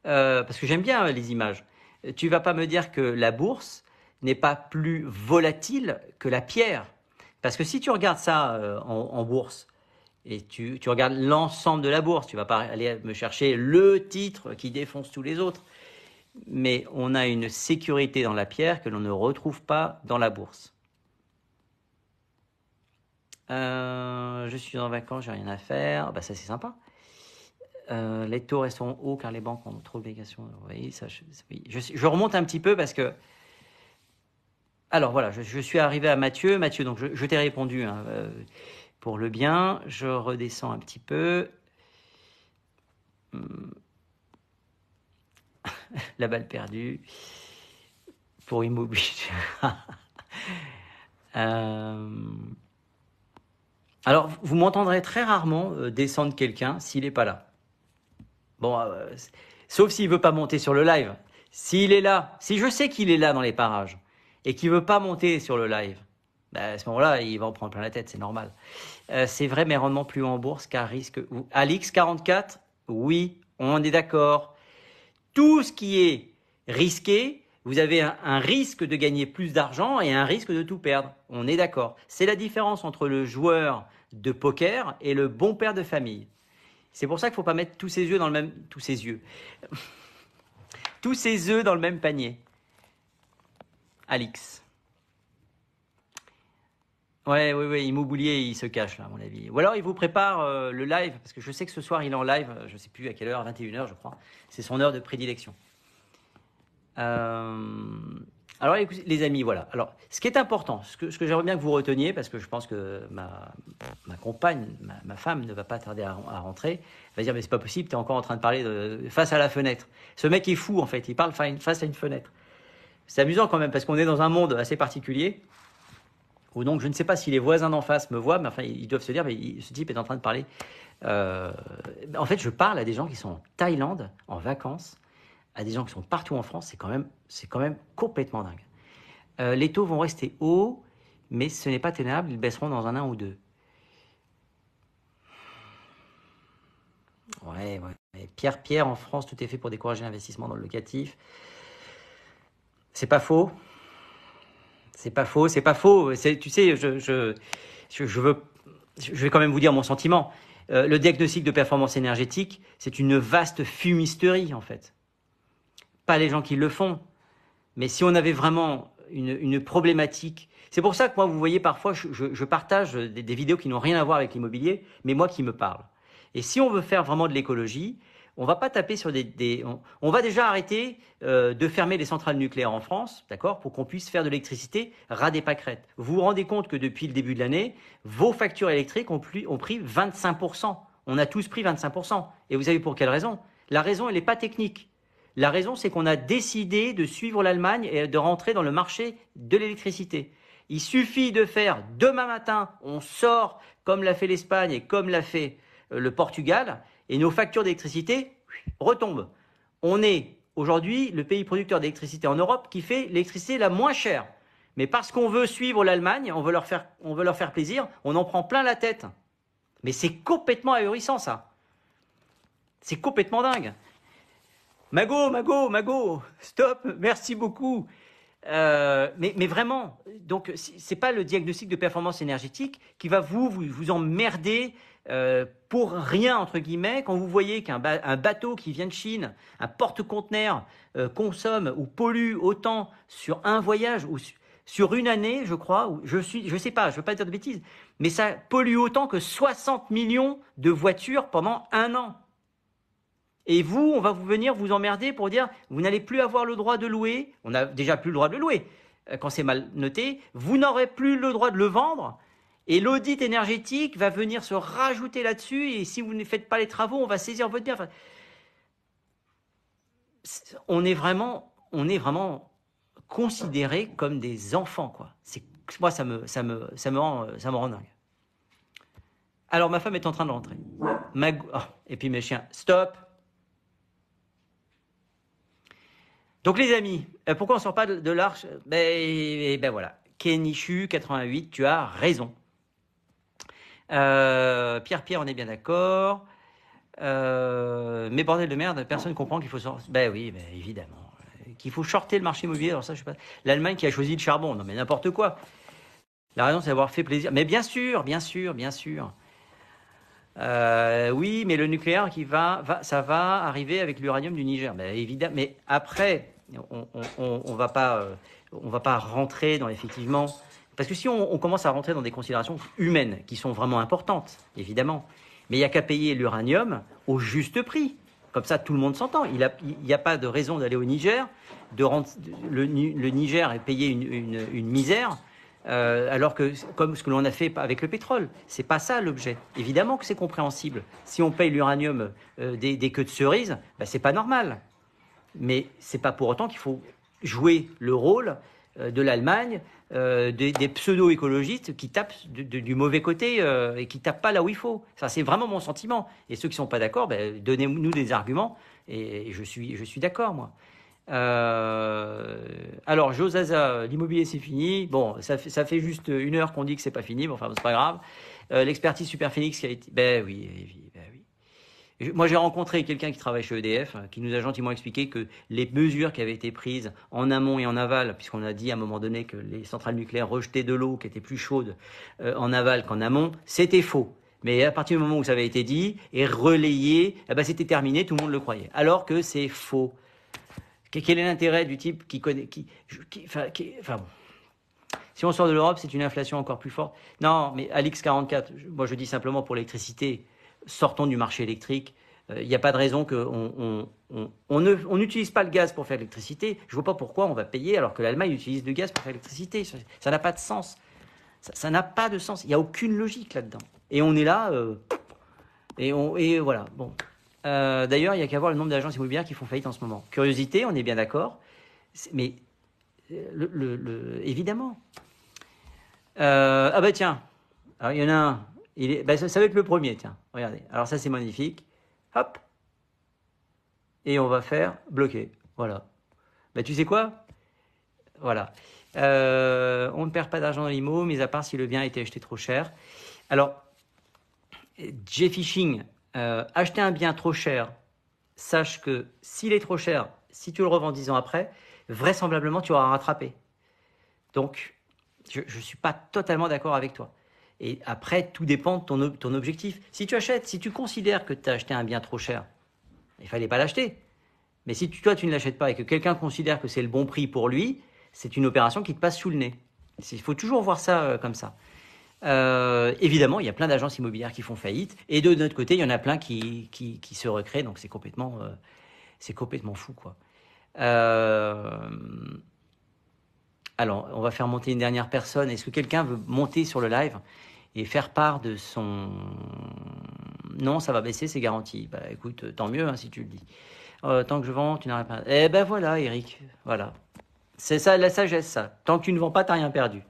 [SPEAKER 1] parce que j'aime bien les images, tu vas pas me dire que la bourse n'est pas plus volatile que la pierre. Parce que si tu regardes ça en bourse, et tu regardes l'ensemble de la bourse, tu vas pas aller me chercher le titre qui défonce tous les autres. Mais on a une sécurité dans la pierre que l'on ne retrouve pas dans la bourse. Je suis en vacances, j'ai rien à faire. Bah ça c'est sympa. Les taux restent hauts car les banques ont trop d'obligations. Oui, ça, oui. Je remonte un petit peu parce que. Alors voilà, je suis arrivé à Mathieu. Mathieu, donc je t'ai répondu hein, pour le bien. Je redescends un petit peu. La balle perdue pour immobilier. Alors, vous m'entendrez très rarement descendre quelqu'un s'il n'est pas là. Bon, sauf s'il ne veut pas monter sur le live. S'il est là, si je sais qu'il est là dans les parages et qu'il ne veut pas monter sur le live, à ce moment-là, il va en prendre plein la tête, c'est normal. C'est vrai, mais rendement plus haut en bourse qu'à risque. Alix 44, oui, on est d'accord. Tout ce qui est risqué, vous avez un risque de gagner plus d'argent et un risque de tout perdre. On est d'accord. C'est la différence entre le joueur de poker et le bon père de famille. C'est pour ça qu'il ne faut pas mettre tous ses œufs dans le même... Tous ses œufs dans le même panier. Alix. Ouais, immobilier, il se cache là, à mon avis. Ou alors il vous prépare le live, parce que je sais que ce soir il est en live, je ne sais plus à quelle heure, 21h je crois. C'est son heure de prédilection. Alors écoutez, les amis, voilà. Alors, ce qui est important, ce que j'aimerais bien que vous reteniez, parce que je pense que ma compagne, ma femme ne va pas tarder à rentrer, elle va dire mais c'est pas possible, tu es encore en train de parler face à la fenêtre. Ce mec est fou en fait, il parle face à une fenêtre. C'est amusant quand même, parce qu'on est dans un monde assez particulier. Ou donc, je ne sais pas si les voisins d'en face me voient, mais enfin, ils doivent se dire, mais ce type est en train de parler. En fait, je parle à des gens qui sont en Thaïlande, en vacances, à des gens qui sont partout en France. C'est quand même complètement dingue. Les taux vont rester hauts, mais ce n'est pas tenable. Ils baisseront dans un an ou deux. Ouais. Pierre, en France, tout est fait pour décourager l'investissement dans le locatif. C'est pas faux. C'est pas faux. Tu sais, je vais quand même vous dire mon sentiment. Le diagnostic de performance énergétique, c'est une vaste fumisterie en fait. Pas les gens qui le font, mais si on avait vraiment une problématique. C'est pour ça que moi, vous voyez, parfois, je partage des vidéos qui n'ont rien à voir avec l'immobilier, mais moi qui me parle. Et si on veut faire vraiment de l'écologie, on va pas taper sur on va déjà arrêter de fermer les centrales nucléaires en France, d'accord, pour qu'on puisse faire de l'électricité ras des pâquerettes. Vous vous rendez compte que depuis le début de l'année, vos factures électriques ont pris 25%. On a tous pris 25%. Et vous savez pour quelle raison? La raison, elle n'est pas technique. La raison, c'est qu'on a décidé de suivre l'Allemagne et de rentrer dans le marché de l'électricité. Il suffit de faire demain matin, on sort comme l'a fait l'Espagne et comme l'a fait le Portugal, et nos factures d'électricité retombent. On est aujourd'hui le pays producteur d'électricité en Europe qui fait l'électricité la moins chère. Mais parce qu'on veut suivre l'Allemagne, on veut leur faire plaisir, on en prend plein la tête. Mais c'est complètement ahurissant ça. C'est complètement dingue. Mago, stop, merci beaucoup. Mais vraiment, donc c'est pas le diagnostic de performance énergétique qui va vous emmerder pour rien entre guillemets quand vous voyez qu'un bateau qui vient de Chine, un porte-conteneur consomme ou pollue autant sur un voyage ou sur une année, je crois, je sais pas, je veux pas dire de bêtises, mais ça pollue autant que 60 millions de voitures pendant un an. Et vous, on va venir vous emmerder pour dire vous n'allez plus avoir le droit de louer. On n'a déjà plus le droit de le louer quand c'est mal noté. Vous n'aurez plus le droit de le vendre. Et l'audit énergétique va venir se rajouter là-dessus. Et si vous ne faites pas les travaux, on va saisir votre bien. Enfin, on est vraiment considérés comme des enfants, quoi. Moi, ça me rend dingue. Alors, ma femme est en train de rentrer. Et puis mes chiens, stop. Donc les amis, pourquoi on ne sort pas de l'arche? Ben voilà, Kenichu 88, tu as raison. Pierre, on est bien d'accord. Mais bordel de merde, personne ne comprend qu'il faut sortir. Ben oui, évidemment. Qu'il faut shorter le marché immobilier, alors ça, je sais pas. L'Allemagne qui a choisi le charbon, non mais n'importe quoi. La raison, c'est d'avoir fait plaisir. Mais bien sûr. Oui, mais le nucléaire ça va arriver avec l'uranium du Niger. Ben évidemment, mais après... On va pas rentrer dans effectivement parce que si on commence à rentrer dans des considérations humaines qui sont vraiment importantes évidemment, mais il n'y a qu'à payer l'uranium au juste prix, comme ça tout le monde s'entend. Il n'y a pas de raison d'aller au Niger, le Niger est payé une misère alors que comme ce que l'on a fait avec le pétrole, c'est pas ça l'objet. Évidemment que c'est compréhensible. Si on paye l'uranium des queues de cerises, c'est pas normal. Mais c'est pas pour autant qu'il faut jouer le rôle de l'Allemagne, des pseudo-écologistes qui tapent du mauvais côté et qui tapent pas là où il faut. Ça, c'est vraiment mon sentiment. Et ceux qui sont pas d'accord, donnez-nous des arguments. Et je suis d'accord, moi. Alors, Josaza, l'immobilier c'est fini. Bon, ça fait juste 1 heure qu'on dit que c'est pas fini, mais enfin, c'est pas grave. L'expertise Superphénix qui a été... Oui. Moi, j'ai rencontré quelqu'un qui travaille chez EDF, qui nous a gentiment expliqué que les mesures qui avaient été prises en amont et en aval, puisqu'on a dit à un moment donné que les centrales nucléaires rejetaient de l'eau qui était plus chaude en aval qu'en amont, c'était faux. Mais à partir du moment où ça avait été dit et relayé, c'était terminé, tout le monde le croyait. Alors que c'est faux. Quel est l'intérêt du type qui connaît... Enfin bon. Si on sort de l'Europe, c'est une inflation encore plus forte. Non, mais à l'X44, moi je dis simplement pour l'électricité... Sortons du marché électrique. Il n'y a pas de raison qu'on n'utilise pas le gaz pour faire l'électricité. Je ne vois pas pourquoi on va payer alors que l'Allemagne utilise le gaz pour faire l'électricité. Ça n'a pas de sens. Ça n'a pas de sens. Il n'y a aucune logique là-dedans. Et on est là. Et voilà. Bon. D'ailleurs, il n'y a qu'à voir le nombre d'agences immobilières qui font faillite en ce moment. Curiosité, on est bien d'accord. Mais évidemment. Tiens. Alors, il y en a un. Ça va être le premier, tiens. Regardez. Alors ça, c'est magnifique. Hop. Et on va faire bloquer. Voilà. Tu sais quoi? Voilà. On ne perd pas d'argent dans l'IMO, mis à part si le bien a été acheté trop cher. Alors, J-Fishing, acheter un bien trop cher, sache que s'il est trop cher, si tu le revends 10 ans après, vraisemblablement, tu auras rattrapé. Donc, je ne suis pas totalement d'accord avec toi. Et après, tout dépend de ton objectif. Si tu considères que tu as acheté un bien trop cher, il ne fallait pas l'acheter. Mais si toi, tu ne l'achètes pas et que quelqu'un considère que c'est le bon prix pour lui, c'est une opération qui te passe sous le nez. Il faut toujours voir ça comme ça. Évidemment, il y a plein d'agences immobilières qui font faillite. Et de notre côté, il y en a plein qui se recréent. Donc, c'est complètement fou, quoi. Alors, on va faire monter une dernière personne. Est-ce que quelqu'un veut monter sur le live et faire part de son... Non, ça va baisser, c'est garanti. Bah, écoute, tant mieux si tu le dis. Tant que je vends, tu n'arrêtes pas. Eh ben voilà, Eric, voilà. C'est ça, la sagesse, ça. Tant que tu ne vends pas, tu n'as rien perdu.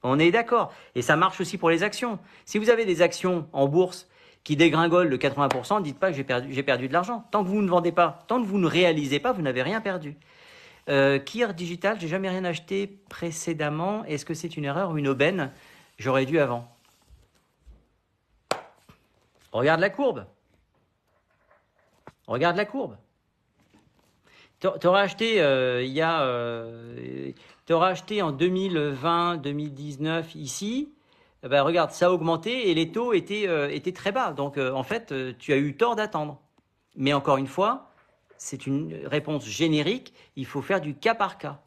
[SPEAKER 1] On est d'accord. Et ça marche aussi pour les actions. Si vous avez des actions en bourse qui dégringolent de 80%, dites pas que j'ai perdu de l'argent. Tant que vous ne vendez pas, tant que vous ne réalisez pas, vous n'avez rien perdu. Kir Digital, j'ai jamais rien acheté précédemment. Est-ce que c'est une erreur ou une aubaine? J'aurais dû avant. Regarde la courbe. Regarde la courbe. T'auras acheté t'auras acheté en 2020, 2019 ici. Ben regarde, ça a augmenté et les taux étaient très bas. Donc en fait, tu as eu tort d'attendre. Mais encore une fois, c'est une réponse générique. Il faut faire du cas par cas.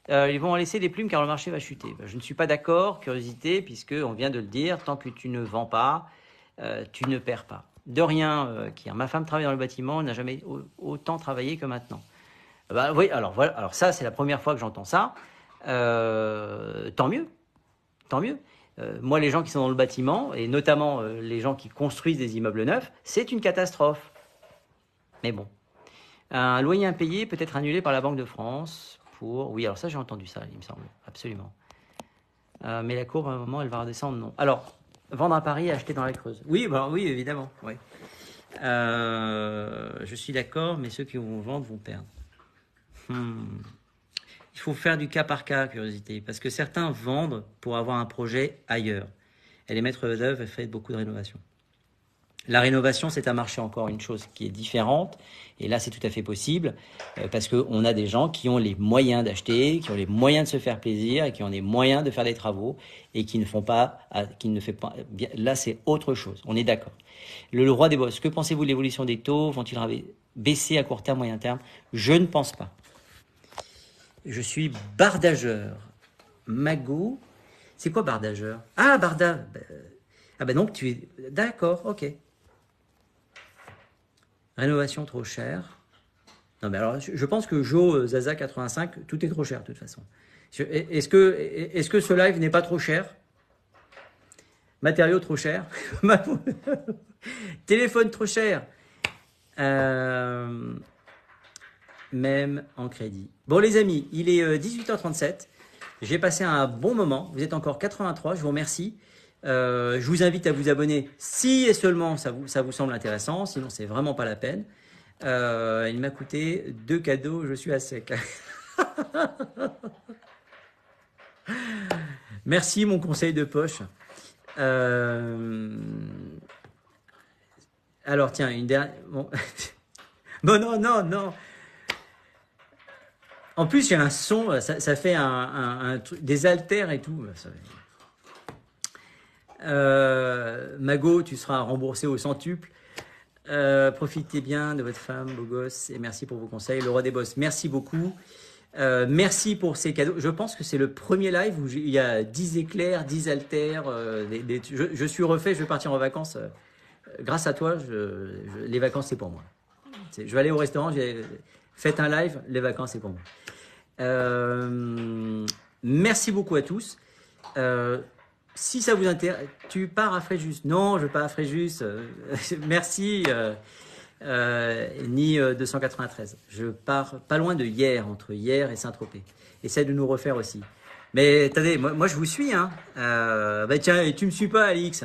[SPEAKER 1] Ils vont en laisser des plumes car le marché va chuter. Ben, je ne suis pas d'accord, curiosité, puisque on vient de le dire. Tant que tu ne vends pas, tu ne perds pas. De rien, ma femme travaille dans le bâtiment, elle n'a jamais autant travaillé que maintenant. Bah oui, alors voilà, alors ça c'est la première fois que j'entends ça. Tant mieux, tant mieux. Moi, les gens qui sont dans le bâtiment et notamment les gens qui construisent des immeubles neufs, c'est une catastrophe. Mais bon, un loyer impayé peut être annulé par la Banque de France pour. Oui, alors ça j'ai entendu ça, il me semble, absolument. Mais la courbe à un moment elle va redescendre, non. Alors. Vendre à Paris et acheter dans la Creuse. Oui, bah, oui, évidemment. Oui. Je suis d'accord, mais ceux qui vont vendre vont perdre. Il faut faire du cas par cas, curiosité, parce que certains vendent pour avoir un projet ailleurs. Et les maîtres d'œuvre font beaucoup de rénovation. La rénovation, c'est un marché encore une chose qui est différente. Et là, c'est tout à fait possible parce qu'on a des gens qui ont les moyens d'acheter, qui ont les moyens de se faire plaisir et qui ont les moyens de faire des travaux et qui ne font pas, bien. Là, c'est autre chose. On est d'accord. Le roi des bosses. Que pensez-vous de l'évolution des taux? Vont-ils baisser à court terme, moyen terme? Je ne pense pas. Je suis bardageur. Mago. C'est quoi bardageur? Ah, barda. Ah ben donc tu es... D'accord, ok. Rénovation trop chère. Non mais alors, je pense que Joe Zaza 85, tout est trop cher de toute façon. Est-ce que ce live n'est pas trop cher? Matériaux trop chers? Téléphone trop cher? Même en crédit. Bon les amis, il est 18h37. J'ai passé un bon moment. Vous êtes encore 83, je vous remercie. Je vous invite à vous abonner si et seulement ça vous semble intéressant, sinon c'est vraiment pas la peine. Il m'a coûté 2 cadeaux, je suis à sec. Merci mon conseil de poche. Alors tiens, une dernière... Bon. Bon, non. En plus, j'ai un son, ça fait un truc, des haltères et tout. Mago, tu seras remboursé au centuple. Profitez bien de votre femme, beau gosse, et merci pour vos conseils. Le roi des bosses, merci beaucoup. Merci pour ces cadeaux. Je pense que c'est le premier live où il y a 10 éclairs, 10 haltères. Je suis refait, je vais partir en vacances. Grâce à toi, les vacances, c'est pour moi. Je vais aller au restaurant, faites un live, les vacances, c'est pour moi. Merci beaucoup à tous. Si ça vous intéresse, tu pars à Fréjus? Non, je pars à Fréjus. Merci, ni 293. Je pars pas loin de Hyères, entre Hyères et Saint-Tropez. Essaie de nous refaire aussi. Mais attendez, moi je vous suis. Hein. Tiens, et tu me suis pas, Alix.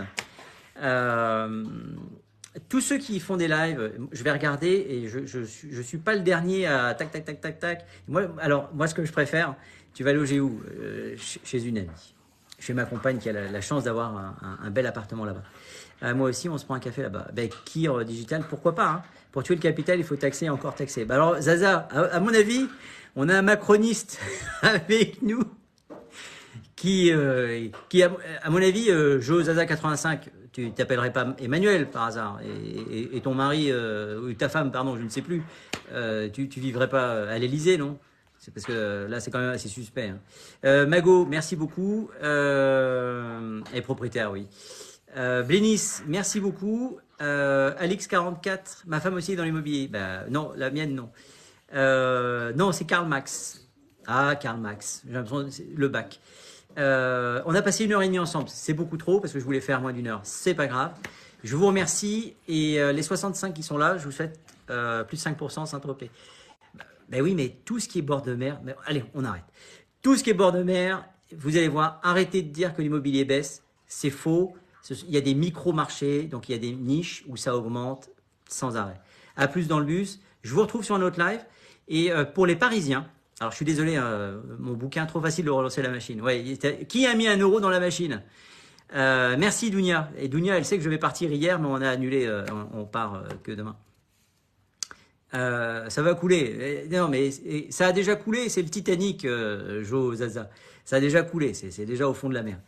[SPEAKER 1] Tous ceux qui font des lives, je vais regarder et je suis pas le dernier à tac. Moi, ce que je préfère, tu vas loger où? Chez une amie. Chez ma compagne qui a la chance d'avoir un bel appartement là-bas. Moi aussi, on se prend un café là-bas. Kir Digital, pourquoi pas hein. Pour tuer le capital, il faut taxer et encore taxer. Alors, Zaza, à mon avis, on a un macroniste avec nous à mon avis, Jozaza 85, tu t'appellerais pas Emmanuel par hasard, et ton mari, ou ta femme, pardon, je ne sais plus, tu vivrais pas à l'Élysée, non? C'est parce que là, c'est quand même assez suspect. Hein. Mago, merci beaucoup. Et propriétaire, oui. Blénis, merci beaucoup. Alix44, ma femme aussi est dans l'immobilier. Bah, non, la mienne, non. Non, c'est Karl Max. Ah, Karl Max, j'ai l'impression c'est le bac. On a passé 1h30 ensemble. C'est beaucoup trop parce que je voulais faire moins d'1 heure. C'est pas grave. Je vous remercie. Et les 65 qui sont là, je vous souhaite plus de 5% Saint-Tropez. Ben oui, mais tout ce qui est bord de mer, ben, allez, on arrête. Tout ce qui est bord de mer, vous allez voir, arrêtez de dire que l'immobilier baisse, c'est faux. Il y a des micro-marchés, donc il y a des niches où ça augmente sans arrêt. À plus dans le bus, je vous retrouve sur un autre live. Et pour les Parisiens, alors je suis désolé, mon bouquin, trop facile de relancer la machine. Ouais, qui a mis 1 euro dans la machine? Merci Dounia. Et Dounia, elle sait que je vais partir hier, mais on a annulé, on part que demain. Ça va couler. Non, mais ça a déjà coulé. C'est le Titanic, Jo Zaza. Ça a déjà coulé. C'est déjà au fond de la mer.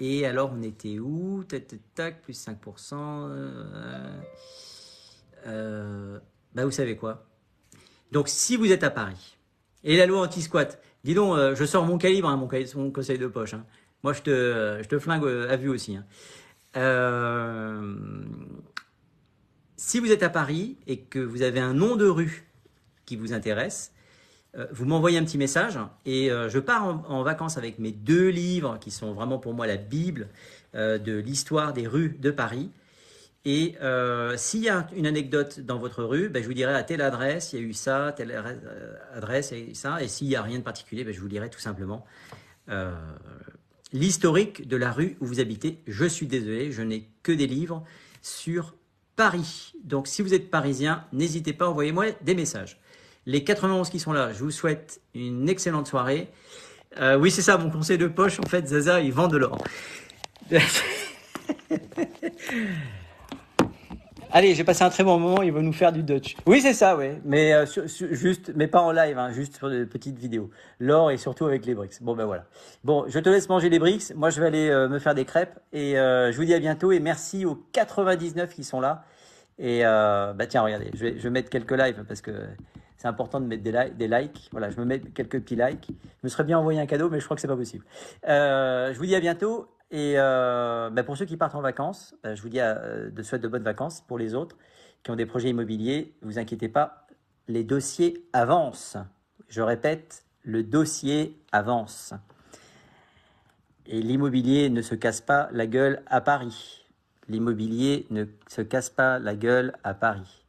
[SPEAKER 1] Et alors, on était où? Tac, tac, tac, plus 5%. Bah, vous savez quoi? Donc, si vous êtes à Paris, et la loi anti-squat, dis donc, je sors mon calibre, hein, mon conseil de poche. Hein. Moi, je te flingue à vue aussi. Hein. Si vous êtes à Paris et que vous avez un nom de rue qui vous intéresse, vous m'envoyez un petit message et je pars en vacances avec mes 2 livres qui sont vraiment pour moi la Bible de l'histoire des rues de Paris. Et s'il y a une anecdote dans votre rue, ben, je vous dirai à telle adresse, il y a eu ça, telle adresse, il y a eu ça. Et s'il n'y a rien de particulier, ben, je vous dirai tout simplement l'historique de la rue où vous habitez. Je suis désolé, je n'ai que des livres sur Paris. Donc, si vous êtes parisien, n'hésitez pas, envoyez-moi des messages. Les 91 qui sont là, je vous souhaite une excellente soirée. Oui, c'est ça, mon conseil de poche. En fait, Zaza, il vend de l'or. Allez, j'ai passé un très bon moment. Il va nous faire du Dutch. Oui, c'est ça, ouais. Mais juste, mais pas en live, hein, juste sur des petites vidéos. L'or et surtout avec les briques. Bon, ben voilà. Bon, je te laisse manger les briques. Moi, je vais aller me faire des crêpes. Et je vous dis à bientôt. Et merci aux 99 qui sont là. Et bah tiens, regardez, je vais mettre quelques lives parce que c'est important de mettre des likes. Voilà, je me mets quelques petits likes. Je me serais bien envoyé un cadeau, mais je crois que c'est pas possible. Je vous dis à bientôt. Et bah pour ceux qui partent en vacances, je vous dis de souhaite de bonnes vacances. Pour les autres qui ont des projets immobiliers, ne vous inquiétez pas, les dossiers avancent. Je répète, le dossier avance. Et l'immobilier ne se casse pas la gueule à Paris. L'immobilier ne se casse pas la gueule à Paris.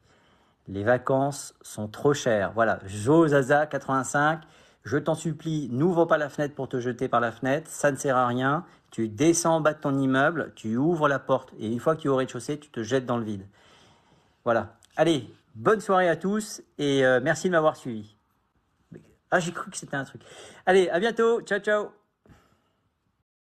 [SPEAKER 1] Les vacances sont trop chères. Voilà, Jozaza 85, je t'en supplie, n'ouvre pas la fenêtre pour te jeter par la fenêtre, ça ne sert à rien. Tu descends en bas de ton immeuble, tu ouvres la porte et une fois que tu es au rez-de-chaussée, tu te jettes dans le vide. Voilà. Allez, bonne soirée à tous et merci de m'avoir suivi. Ah, j'ai cru que c'était un truc. Allez, à bientôt. Ciao, ciao.